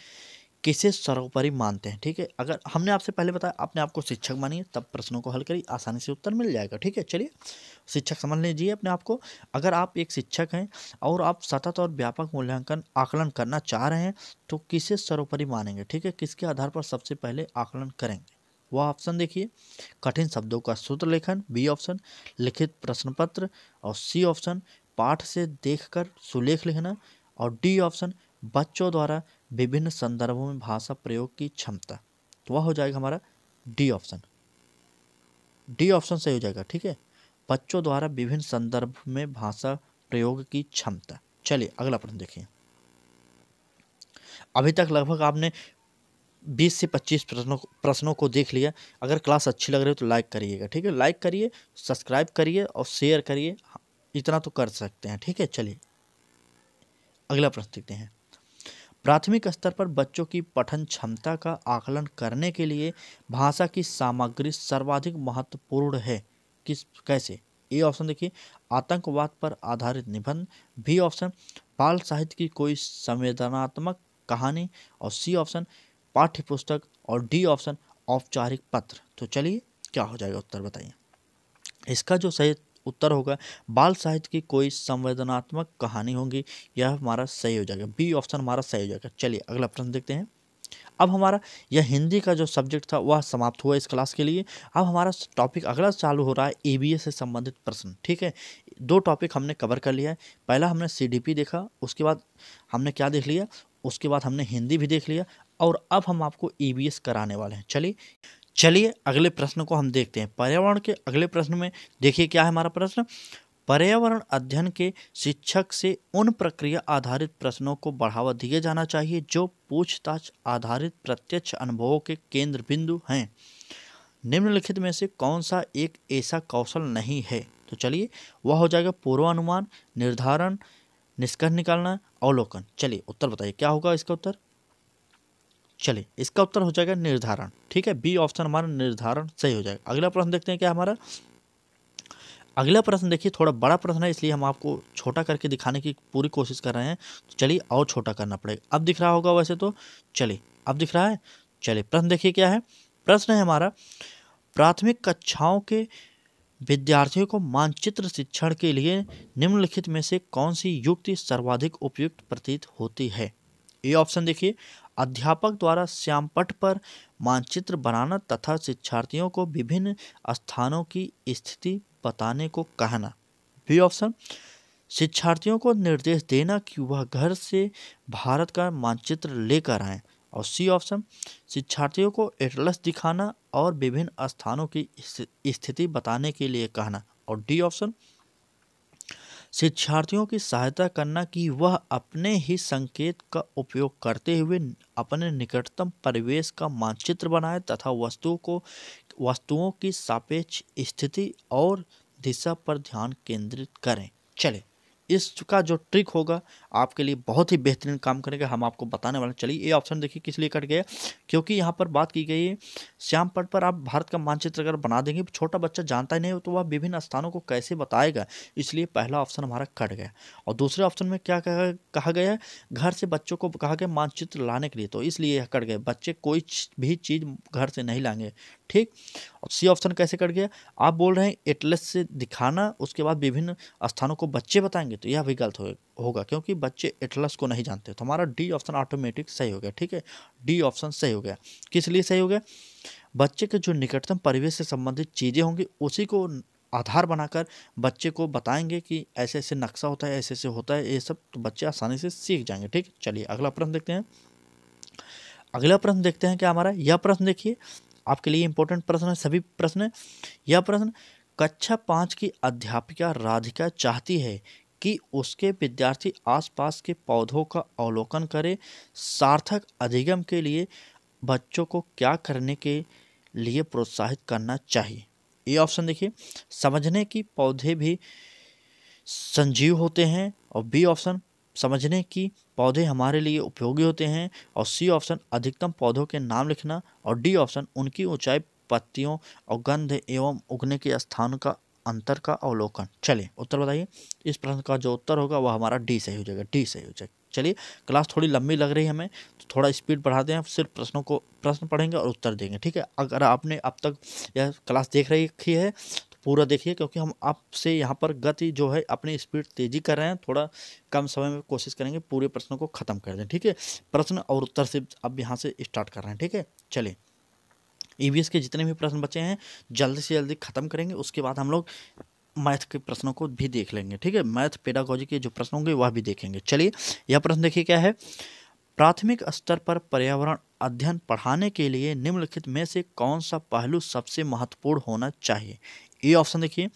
किसे सर्वोपरि मानते हैं, ठीक है। अगर हमने आपसे पहले बताया, अपने आप को शिक्षक मानिए, तब प्रश्नों को हल करिए, आसानी से उत्तर मिल जाएगा, ठीक है। चलिए शिक्षक समझ लीजिए अपने आप को। अगर आप एक शिक्षक हैं और आप सतत और व्यापक मूल्यांकन आकलन करना चाह रहे हैं, तो किसे सर्वोपरि मानेंगे, ठीक है। किसके आधार पर सबसे पहले आकलन करेंगे, वह ऑप्शन देखिए। कठिन शब्दों का सूत्र लेखन, बी ऑप्शन। लिखित प्रश्न पत्र, और सी ऑप्शन पाठ से देखकर सुलेख लिखना, और डी ऑप्शन बच्चों द्वारा विभिन्न संदर्भों में भाषा प्रयोग की क्षमता। तो वह हो जाएगा हमारा डी ऑप्शन। डी ऑप्शन सही हो जाएगा, ठीक है। बच्चों द्वारा विभिन्न संदर्भ में भाषा प्रयोग की क्षमता। चलिए अगला प्रश्न देखिए। अभी तक लगभग आपने 20 से 25 प्रश्नों को देख लिया। अगर क्लास अच्छी लग रही है तो लाइक करिएगा, ठीक है। लाइक करिए, सब्सक्राइब करिए और शेयर करिए, इतना तो कर सकते हैं, ठीक है। चलिए अगला प्रश्न देखते हैं। प्राथमिक स्तर पर बच्चों की पठन क्षमता का आकलन करने के लिए भाषा की सामग्री सर्वाधिक महत्वपूर्ण है, कैसे। ए ऑप्शन देखिए, आतंकवाद पर आधारित निबंध। बी ऑप्शन, बाल साहित्य की कोई संवेदनात्मक कहानी। और सी ऑप्शन, पाठ्य पुस्तक। और डी ऑप्शन, औपचारिक पत्र। तो चलिए क्या हो जाएगा उत्तर बताइए। इसका जो सही उत्तर होगा, बाल साहित्य की कोई संवेदनात्मक कहानी होगी, यह हमारा सही हो जाएगा। बी ऑप्शन हमारा सही हो जाएगा। चलिए अगला प्रश्न देखते हैं। अब हमारा यह हिंदी का जो सब्जेक्ट था वह समाप्त हुआ इस क्लास के लिए। अब हमारा टॉपिक अगला चालू हो रहा है, ईवीएस से संबंधित प्रश्न, ठीक है। 2 टॉपिक हमने कवर कर लिया है। पहला हमने सीडीपी देखा, उसके बाद हमने क्या देख लिया, उसके बाद हमने हिंदी भी देख लिया, और अब हम आपको ईवीएस कराने वाले हैं। चलिए अगले प्रश्न को हम देखते हैं। पर्यावरण के अगले प्रश्न में देखिए क्या है हमारा प्रश्न। पर्यावरण अध्ययन के शिक्षक से उन प्रक्रिया आधारित प्रश्नों को बढ़ावा दिया जाना चाहिए जो पूछताछ आधारित प्रत्यक्ष अनुभवों के केंद्र बिंदु हैं। निम्नलिखित में से कौन सा एक ऐसा कौशल नहीं है। तो चलिए वह हो जाएगा पूर्वानुमान, निर्धारण, निष्कर्ष निकालना, अवलोकन। चलिए उत्तर बताइए क्या होगा इसका उत्तर। चलिए इसका उत्तर हो जाएगा निर्धारण, ठीक है। बी ऑप्शन हमारा निर्धारण सही हो जाएगा। अगला प्रश्न देखते हैं क्या हमारा। अगला प्रश्न देखिए थोड़ा बड़ा प्रश्न है, इसलिए हम आपको छोटा करके दिखाने की पूरी कोशिश कर रहे हैं। तो चलिए और छोटा करना पड़ेगा। अब दिख रहा होगा वैसे तो, चलिए अब दिख रहा है। चलिए प्रश्न देखिए क्या है। प्रश्न है हमारा, प्राथमिक कक्षाओं के विद्यार्थियों को मानचित्र शिक्षण के लिए निम्नलिखित में से कौन सी युक्ति सर्वाधिक उपयुक्त प्रतीत होती है। ये ऑप्शन देखिए, अध्यापक द्वारा श्यामपट्ट पर मानचित्र बनाना तथा शिक्षार्थियों को विभिन्न स्थानों की स्थिति बताने को कहना। बी ऑप्शन, शिक्षार्थियों को निर्देश देना कि वह घर से भारत का मानचित्र लेकर आएं। और सी ऑप्शन, शिक्षार्थियों को एटलस दिखाना और विभिन्न स्थानों की स्थिति बताने के लिए कहना। और डी ऑप्शन, शिक्षार्थियों की सहायता करना कि वह अपने ही संकेत का उपयोग करते हुए अपने निकटतम परिवेश का मानचित्र बनाए तथा वस्तुओं की सापेक्ष स्थिति और दिशा पर ध्यान केंद्रित करें। चले इसका जो ट्रिक होगा आपके लिए बहुत ही बेहतरीन काम करेगा, हम आपको बताने वाले। चलिए ये ऑप्शन देखिए किस लिए कट गया, क्योंकि यहाँ पर बात की गई है श्यामपट्ट पर आप भारत का मानचित्र अगर बना देंगे, छोटा बच्चा जानता ही नहीं हो तो वह विभिन्न स्थानों को कैसे बताएगा, इसलिए पहला ऑप्शन हमारा कट गया। और दूसरे ऑप्शन में क्या कहा गया है, घर से बच्चों को कहा गया मानचित्र लाने के लिए, तो इसलिए यह कट गया। बच्चे कोई भी चीज़ घर से नहीं लाएंगे, ठीक। और सी ऑप्शन कैसे कट गया, आप बोल रहे हैं एटलस से दिखाना, उसके बाद विभिन्न स्थानों को बच्चे बताएंगे, तो यह भी गलत होगा क्योंकि बच्चे एटलस को नहीं जानते। तो हमारा डी ऑप्शन ऑटोमेटिक सही हो गया, ठीक है। डी ऑप्शन सही हो गया। किस लिए सही हो गया, बच्चे के जो निकटतम परिवेश से संबंधित चीज़ें होंगी उसी को आधार बनाकर बच्चे को बताएंगे कि ऐसे ऐसे नक्शा होता है, ऐसे ऐसे होता है, ये सब तो बच्चे आसानी से सीख जाएंगे, ठीक। चलिए अगला प्रश्न देखते हैं। अगला प्रश्न देखते हैं क्या हमारा, यह प्रश्न देखिए आपके लिए इंपॉर्टेंट प्रश्न है, सभी प्रश्न है। यह प्रश्न, कक्षा 5 की अध्यापिका राधिका चाहती है कि उसके विद्यार्थी आसपास के पौधों का अवलोकन करें। सार्थक अधिगम के लिए बच्चों को क्या करने के लिए प्रोत्साहित करना चाहिए? ये ऑप्शन देखिए, समझने कि पौधे भी संजीव होते हैं, और बी ऑप्शन, समझने कि पौधे हमारे लिए उपयोगी होते हैं, और सी ऑप्शन, अधिकतम पौधों के नाम लिखना, और डी ऑप्शन, उनकी ऊंचाई, पत्तियों और गंध एवं उगने के स्थान का अंतर का अवलोकन। चलिए उत्तर बताइए। इस प्रश्न का जो उत्तर होगा वह हमारा डी सही हो जाएगा, डी सही हो जाएगा। चलिए, क्लास थोड़ी लंबी लग रही है हमें, तो थोड़ा स्पीड बढ़ाते हैं, सिर्फ प्रश्न पढ़ेंगे और उत्तर देंगे, ठीक है। अगर आपने अब तक यह क्लास देख रखी है तो पूरा देखिए, क्योंकि हम आपसे यहाँ पर गति जो है अपनी स्पीड तेजी कर रहे हैं, थोड़ा कम समय में कोशिश करेंगे पूरे प्रश्नों को खत्म कर दें, ठीक है। प्रश्न और उत्तर से अब यहाँ से स्टार्ट कर रहे हैं, ठीक है। चलिए, ईवीएस के जितने भी प्रश्न बचे हैं जल्दी से जल्दी खत्म करेंगे, उसके बाद हम लोग मैथ के प्रश्नों को भी देख लेंगे, ठीक है। मैथ पेडागोजी के जो प्रश्न होंगे वह भी देखेंगे। चलिए, यह प्रश्न देखिए क्या है। प्राथमिक स्तर पर पर्यावरण अध्ययन पढ़ाने के लिए निम्नलिखित में से कौन सा पहलू सबसे महत्वपूर्ण होना चाहिए? ए ऑप्शन देखिए,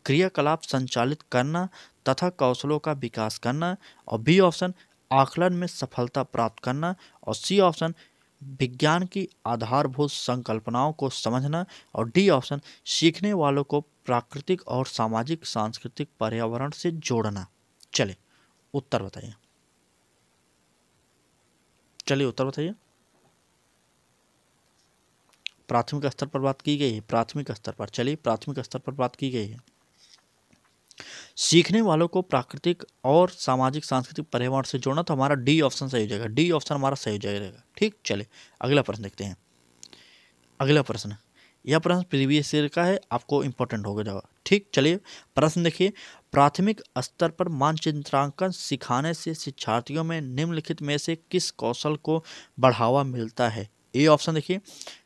क्रियाकलाप संचालित करना तथा कौशलों का विकास करना, और बी ऑप्शन, आकलन में सफलता प्राप्त करना, और सी ऑप्शन, विज्ञान की आधारभूत संकल्पनाओं को समझना, और डी ऑप्शन, सीखने वालों को प्राकृतिक और सामाजिक सांस्कृतिक पर्यावरण से जोड़ना। चलिए उत्तर बताइए। चलिए उत्तर बताइए। प्राथमिक स्तर पर बात की गई है, प्राथमिक स्तर पर। चलिए, प्राथमिक स्तर पर बात की गई है। सीखने वालों को प्राकृतिक और सामाजिक सांस्कृतिक पर्यावरण से जोड़ना, तो हमारा डी ऑप्शन सही हो जाएगा, डी ऑप्शन हमारा सही हो जाएगा, ठीक। चलिए अगला प्रश्न देखते हैं। अगला प्रश्न, यह प्रश्न प्रीवियस ईयर का है, आपको इंपॉर्टेंट होगा जवाब, ठीक। चलिए प्रश्न देखिए, प्राथमिक स्तर पर मानचित्रांकन सिखाने से शिक्षार्थियों में निम्नलिखित में से किस कौशल को बढ़ावा मिलता है? ए ऑप्शन देखिए,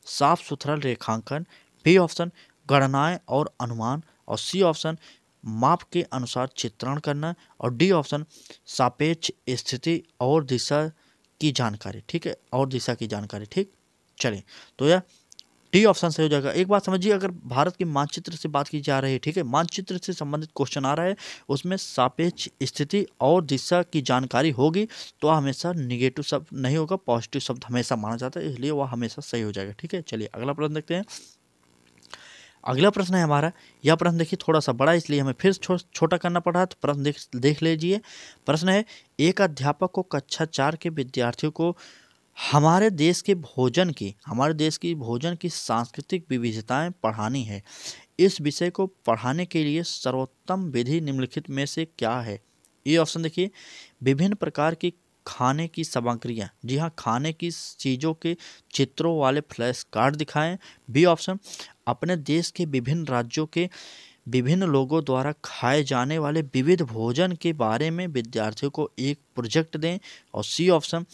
साफ सुथरा रेखांकन, बी ऑप्शन, गणनाएं और अनुमान, और सी ऑप्शन, माप के अनुसार चित्रण करना, और डी ऑप्शन, सापेक्ष स्थिति और दिशा की जानकारी, ठीक है, और दिशा की जानकारी, ठीक। चलिए, तो यह डी ऑप्शन से हो जाएगा। एक बात समझिए, अगर भारत के मानचित्र से बात की जा रही है, ठीक है, मानचित्र से संबंधित क्वेश्चन आ रहा है, उसमें सापेक्ष स्थिति और दिशा की जानकारी होगी तो हमेशा निगेटिव शब्द नहीं होगा, पॉजिटिव शब्द हमेशा माना जाता है, इसलिए वह हमेशा सही हो जाएगा, ठीक है। चलिए अगला प्रश्न देखते हैं। अगला प्रश्न है हमारा, यह प्रश्न देखिए थोड़ा सा बड़ा, इसलिए हमें फिर छोटा करना पड़ा है, तो प्रश्न देख लीजिए। प्रश्न है, एक अध्यापक को कक्षा 4 के विद्यार्थियों को हमारे देश की भोजन की सांस्कृतिक विविधताएं पढ़ानी है। इस विषय को पढ़ाने के लिए सर्वोत्तम विधि निम्नलिखित में से क्या है? ये ऑप्शन देखिए, विभिन्न प्रकार की खाने की सामग्रियां, जी हाँ, खाने की चीज़ों के चित्रों वाले फ्लैश कार्ड दिखाएं। बी ऑप्शन, अपने देश के विभिन्न राज्यों के विभिन्न लोगों द्वारा खाए जाने वाले विविध भोजन के बारे में विद्यार्थियों को एक प्रोजेक्ट दें, और सी ऑप्शन,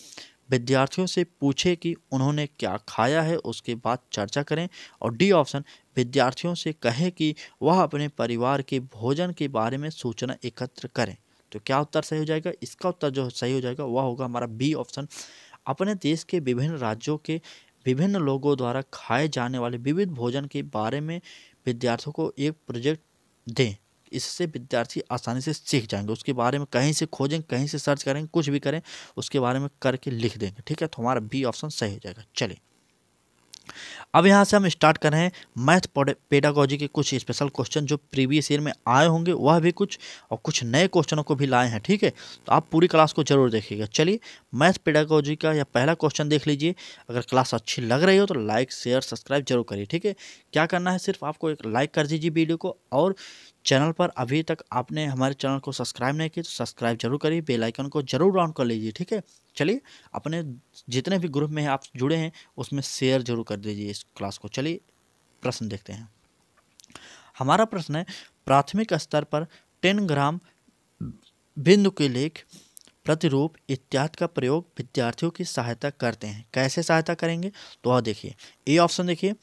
विद्यार्थियों से पूछे कि उन्होंने क्या खाया है, उसके बाद चर्चा करें, और डी ऑप्शन, विद्यार्थियों से कहें कि वह अपने परिवार के भोजन के बारे में सूचना एकत्र करें। तो क्या उत्तर सही हो जाएगा? इसका उत्तर जो सही हो जाएगा वह होगा हमारा बी ऑप्शन, अपने देश के विभिन्न राज्यों के विभिन्न लोगों द्वारा खाए जाने वाले विविध भोजन के बारे में विद्यार्थियों को एक प्रोजेक्ट दें। इससे विद्यार्थी आसानी से सीख जाएंगे, उसके बारे में कहीं से खोजें, कहीं से सर्च करें, कुछ भी करें, उसके बारे में करके लिख देंगे, ठीक है। तो हमारा बी ऑप्शन सही हो जाएगा। चलिए अब यहाँ से हम स्टार्ट कर रहे हैं मैथ पेडागोजी के कुछ स्पेशल क्वेश्चन जो प्रीवियस ईयर में आए होंगे, वह भी कुछ और कुछ नए क्वेश्चनों को भी लाए हैं, ठीक है। तो आप पूरी क्लास को जरूर देखिएगा। चलिए मैथ पेडागोजी का यह पहला क्वेश्चन देख लीजिए। अगर क्लास अच्छी लग रही हो तो लाइक शेयर सब्सक्राइब जरूर करिए, ठीक है। क्या करना है, सिर्फ आपको एक लाइक कर दीजिए वीडियो को, और चैनल पर अभी तक आपने हमारे चैनल को सब्सक्राइब नहीं किया तो सब्सक्राइब जरूर करिए, बेल आइकन को जरूर ऑन कर लीजिए, ठीक है। चलिए अपने जितने भी ग्रुप में आप जुड़े हैं उसमें शेयर जरूर कर दीजिए इस क्लास को। चलिए प्रश्न देखते हैं। हमारा प्रश्न है, प्राथमिक स्तर पर 10 ग्राम बिंदु के लेख, प्रतिरूप इत्यादि का प्रयोग विद्यार्थियों की सहायता करते हैं। कैसे सहायता करेंगे तो वह देखिए। ए ऑप्शन देखिए,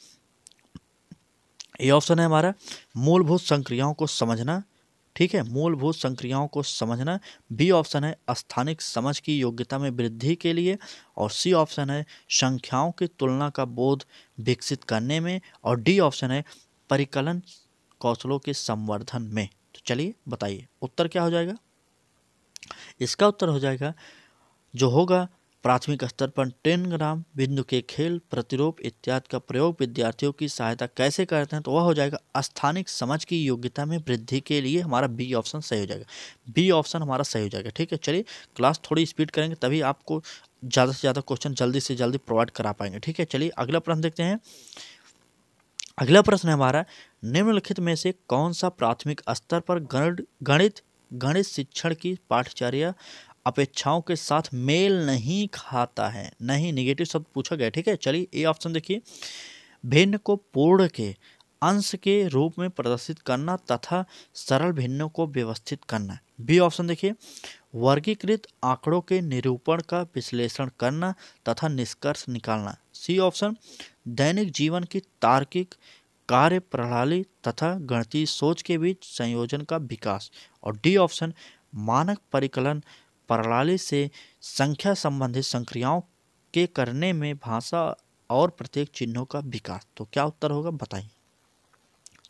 ए ऑप्शन है हमारा मूलभूत संक्रियाओं को समझना, ठीक है, मूलभूत संक्रियाओं को समझना। बी ऑप्शन है स्थानिक समझ की योग्यता में वृद्धि के लिए, और सी ऑप्शन है संख्याओं की तुलना का बोध विकसित करने में, और डी ऑप्शन है परिकलन कौशलों के संवर्धन में। तो चलिए बताइए उत्तर क्या हो जाएगा। इसका उत्तर हो जाएगा जो होगा प्राथमिक स्तर पर 10 ग्राम बिंदु के खेल प्रतिरूप इत्यादि का प्रयोग विद्यार्थियों की सहायता कैसे करते हैं, तो वह हो जाएगा स्थानिक समझ की योग्यता में वृद्धि के लिए। हमारा बी ऑप्शन सही हो जाएगा, बी ऑप्शन हमारा सही हो जाएगा। ठीक है, चलिए क्लास थोड़ी स्पीड करेंगे तभी आपको ज़्यादा से ज़्यादा क्वेश्चन जल्दी से जल्दी प्रोवाइड करा पाएंगे। ठीक है, चलिए अगला प्रश्न देखते हैं। अगला प्रश्न है हमारा, निम्नलिखित में से कौन सा प्राथमिक स्तर पर गणित शिक्षण की पाठ्यचर्या अपेक्षाओं के साथ मेल नहीं खाता है। नहीं, निगेटिव शब्द पूछा गया। ठीक है, चलिए ए ऑप्शन देखिए, भिन्न को पूर्ण के अंश के रूप में प्रदर्शित करना तथा सरल भिन्नों को व्यवस्थित करना। बी ऑप्शन देखिए, वर्गीकृत आंकड़ों के निरूपण का विश्लेषण करना तथा निष्कर्ष निकालना। सी ऑप्शन, दैनिक जीवन की तार्किक कार्य प्रणाली तथा गणितीय सोच के बीच संयोजन का विकास। और डी ऑप्शन, मानक परिकलन प्रणाली से संख्या संबंधित संक्रियाओं के करने में भाषा और प्रत्येक चिन्हों का विकास। तो क्या उत्तर होगा बताइए।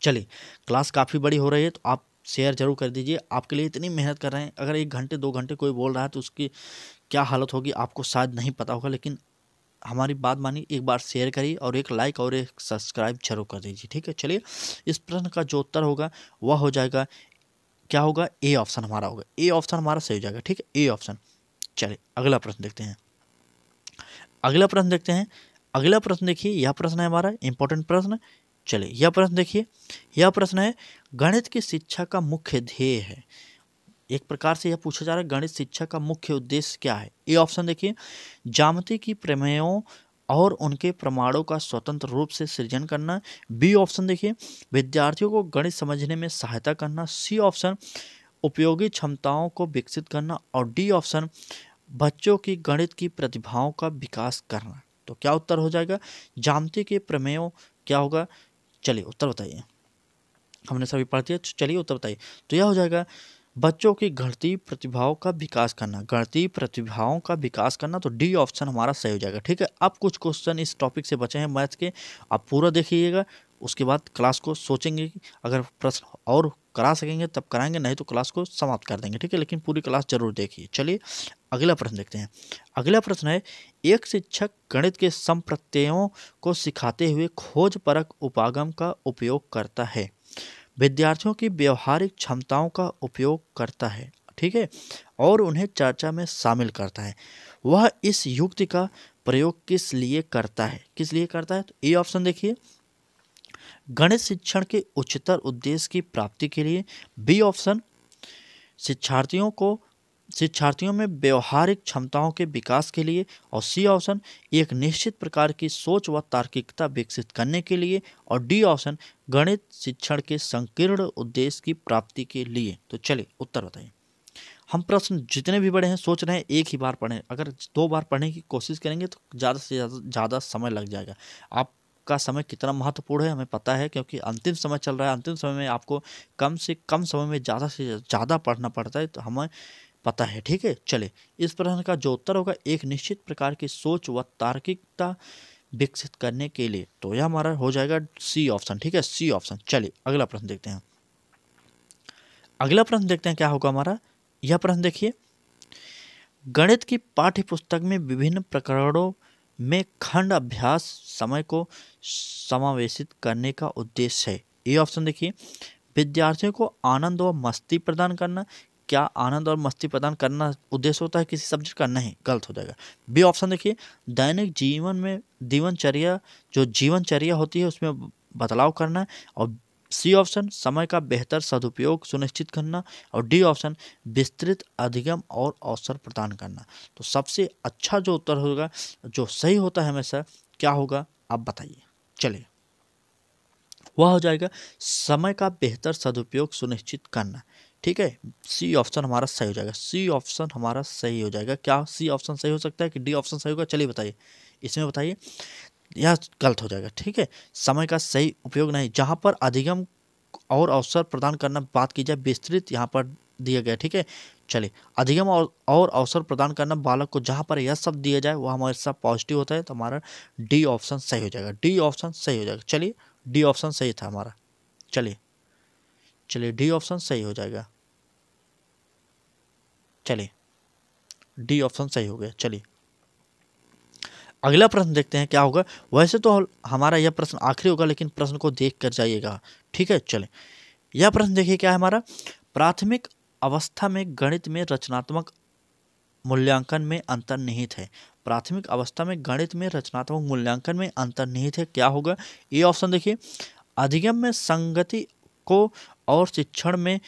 चलिए क्लास काफ़ी बड़ी हो रही है तो आप शेयर जरूर कर दीजिए। आपके लिए इतनी मेहनत कर रहे हैं, अगर 1 घंटे 2 घंटे कोई बोल रहा है तो उसकी क्या हालत होगी आपको शायद नहीं पता होगा, लेकिन हमारी बात मानिए, एक बार शेयर करिए और एक लाइक और एक सब्सक्राइब जरूर कर दीजिए। ठीक है, चलिए इस प्रश्न का जो उत्तर होगा वह हो जाएगा, क्या होगा, ए ऑप्शन हमारा होगा। ए ऑप्शन हमारा सही हो जाएगा। ठीक है, ए ऑप्शन। चलिए अगला प्रश्न देखते हैं। अगला प्रश्न देखते हैं। अगला प्रश्न देखिए, यह प्रश्न है हमारा इंपॉर्टेंट प्रश्न। चलिए यह प्रश्न देखिए, यह प्रश्न है, गणित की शिक्षा का मुख्य ध्येय है। एक प्रकार से यह पूछा जा रहा है गणित शिक्षा का मुख्य उद्देश्य क्या है। ए ऑप्शन देखिए, ज्यामिति की प्रमेयों और उनके प्रमाणों का स्वतंत्र रूप से सृजन करना। बी ऑप्शन देखिए, विद्यार्थियों को गणित समझने में सहायता करना। सी ऑप्शन, उपयोगी क्षमताओं को विकसित करना। और डी ऑप्शन, बच्चों की गणित की प्रतिभाओं का विकास करना। तो क्या उत्तर हो जाएगा, ज्यामिति के प्रमेयों क्या होगा। चलिए उत्तर बताइए, हमने सभी पढ़ दिया, चलिए उत्तर बताइए। तो यह हो जाएगा बच्चों की गणितीय प्रतिभाओं का विकास करना, गणितीय प्रतिभाओं का विकास करना। तो डी ऑप्शन हमारा सही हो जाएगा। ठीक है, अब कुछ क्वेश्चन इस टॉपिक से बचे हैं मैथ्स के, आप पूरा देखिएगा, उसके बाद क्लास को सोचेंगे कि अगर प्रश्न और करा सकेंगे तब कराएंगे, नहीं तो क्लास को समाप्त कर देंगे। ठीक है, लेकिन पूरी क्लास जरूर देखिए। चलिए अगला प्रश्न देखते हैं। अगला प्रश्न है, एक शिक्षक गणित के संप्रत्ययों को सिखाते हुए खोज परक उपागम का उपयोग करता है, विद्यार्थियों की व्यवहारिक क्षमताओं का उपयोग करता है, ठीक है, और उन्हें चर्चा में शामिल करता है। वह इस युक्ति का प्रयोग किस लिए करता है, किस लिए करता है। तो ए ऑप्शन देखिए, गणित शिक्षण के उच्चतर उद्देश्य की प्राप्ति के लिए। बी ऑप्शन, शिक्षार्थियों में व्यवहारिक क्षमताओं के विकास के लिए। और सी ऑप्शन, एक निश्चित प्रकार की सोच व तार्किकता विकसित करने के लिए। और डी ऑप्शन, गणित शिक्षण के संकीर्ण उद्देश्य की प्राप्ति के लिए। तो चलिए उत्तर बताइए। हम प्रश्न जितने भी बड़े हैं सोच रहे हैं एक ही बार पढ़ें, अगर 2 बार पढ़ने की कोशिश करेंगे तो ज़्यादा से ज़्यादा समय लग जाएगा। आपका समय कितना महत्वपूर्ण है हमें पता है, क्योंकि अंतिम समय चल रहा है। अंतिम समय में आपको कम से कम समय में ज़्यादा से ज़्यादा पढ़ना पड़ता है, तो हमें पता है। ठीक है, चलिए इस प्रश्न का जो उत्तर होगा, एक निश्चित प्रकार की सोच व तार्किकता विकसित करने के लिए। तो यह हमारा हो जाएगा सी ऑप्शन। ठीक है, सी ऑप्शन। चलिए अगला प्रश्न देखते हैं। अगला प्रश्न देखते हैं क्या होगा हमारा। यह प्रश्न देखिए, गणित की पाठ्य पुस्तक में विभिन्न प्रकरणों में खंड अभ्यास समय को समावेशित करने का उद्देश्य है। ए ऑप्शन देखिए, विद्यार्थियों को आनंद व मस्ती प्रदान करना। क्या आनंद और मस्ती प्रदान करना उद्देश्य होता है किसी सब्जेक्ट का, नहीं, गलत हो जाएगा। बी ऑप्शन देखिए, दैनिक जीवन में जीवनचर्या होती है उसमें बदलाव करना। और सी ऑप्शन, समय का बेहतर सदुपयोग सुनिश्चित करना। और डी ऑप्शन, विस्तृत अधिगम और अवसर प्रदान करना। तो सबसे अच्छा जो उत्तर होगा, जो सही होता है हमेशा, क्या होगा आप बताइए। चलिए वह हो जाएगा समय का बेहतर सदुपयोग सुनिश्चित करना। ठीक है, सी ऑप्शन हमारा सही हो जाएगा। सी ऑप्शन हमारा सही हो जाएगा। क्या सी ऑप्शन सही हो सकता है कि डी ऑप्शन सही होगा, चलिए बताइए, इसमें बताइए। यह गलत हो जाएगा। ठीक है, समय का सही उपयोग नहीं, जहाँ पर अधिगम और अवसर प्रदान करना बात की जाए, विस्तृत यहाँ पर दिया गया। ठीक है, चलिए अधिगम और अवसर प्रदान करना बालक को, जहाँ पर यह सब दिया जाए वह हमारे साथ पॉजिटिव होता है, तो हमारा डी ऑप्शन सही हो जाएगा। डी ऑप्शन सही हो जाएगा। चलिए डी ऑप्शन सही था हमारा। चलिए चलिए डी ऑप्शन सही हो जाएगा। चलिए डी ऑप्शन सही हो गया। चलिए अगला प्रश्न देखते हैं क्या होगा। वैसे तो हमारा यह प्रश्न आखिरी होगा, लेकिन प्रश्न को देख कर जाइएगा, ठीक है। चले यह प्रश्न देखिए क्या है हमारा। प्राथमिक अवस्था में गणित में रचनात्मक मूल्यांकन में अंतर्निहित है। प्राथमिक अवस्था में गणित में रचनात्मक मूल्यांकन में अंतर्निहित है, क्या होगा। ए ऑप्शन देखिए, अधिगम में संगति को और शिक्षण में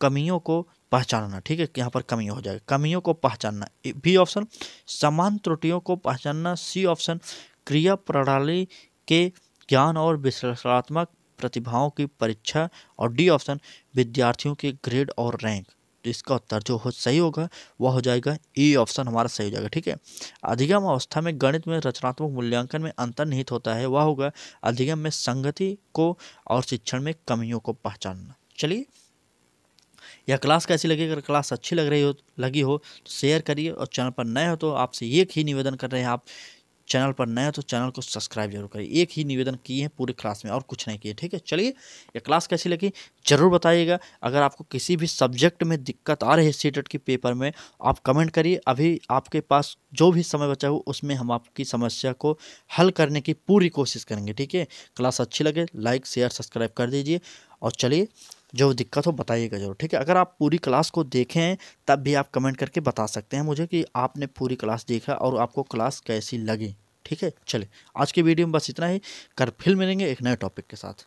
कमियों को पहचानना, ठीक है, यहाँ पर कमियों हो जाएगा, कमियों को पहचानना। बी ऑप्शन, समान त्रुटियों को पहचानना। सी ऑप्शन, क्रिया प्रणाली के ज्ञान और विश्लेषणात्मक प्रतिभाओं की परीक्षा। और डी ऑप्शन, विद्यार्थियों के ग्रेड और रैंक। तो इसका उत्तर जो हो सही होगा वह हो जाएगा ए ऑप्शन हमारा सही हो जाएगा, ठीक है। अधिगम अवस्था में गणित में रचनात्मक मूल्यांकन में अंतर्निहित होता है, वह होगा अधिगम में संगति को और शिक्षण में कमियों को पहचानना। चलिए यह क्लास कैसी लगी। अगर क्लास अच्छी लगी हो तो शेयर करिए, और चैनल पर नए हो तो आपसे एक ही निवेदन कर रहे हैं, आप चैनल पर नए हो तो चैनल को सब्सक्राइब जरूर करिए। एक ही निवेदन किए हैं पूरे क्लास में, और कुछ नहीं किए, ठीक है। चलिए यह क्लास कैसी लगी जरूर बताइएगा। अगर आपको किसी भी सब्जेक्ट में दिक्कत आ रही है सीटेट के पेपर में, आप कमेंट करिए। अभी आपके पास जो भी समय बचा हो उसमें हम आपकी समस्या को हल करने की पूरी कोशिश करेंगे, ठीक है। क्लास अच्छी लगे लाइक शेयर सब्सक्राइब कर दीजिए, और चलिए जो दिक्कत हो बताइएगा जरूर, ठीक है। अगर आप पूरी क्लास को देखें हैं तब भी आप कमेंट करके बता सकते हैं मुझे कि आपने पूरी क्लास देखा और आपको क्लास कैसी लगी, ठीक है। चलिए आज की वीडियो में बस इतना ही, कर फिर मिलेंगे एक नए टॉपिक के साथ।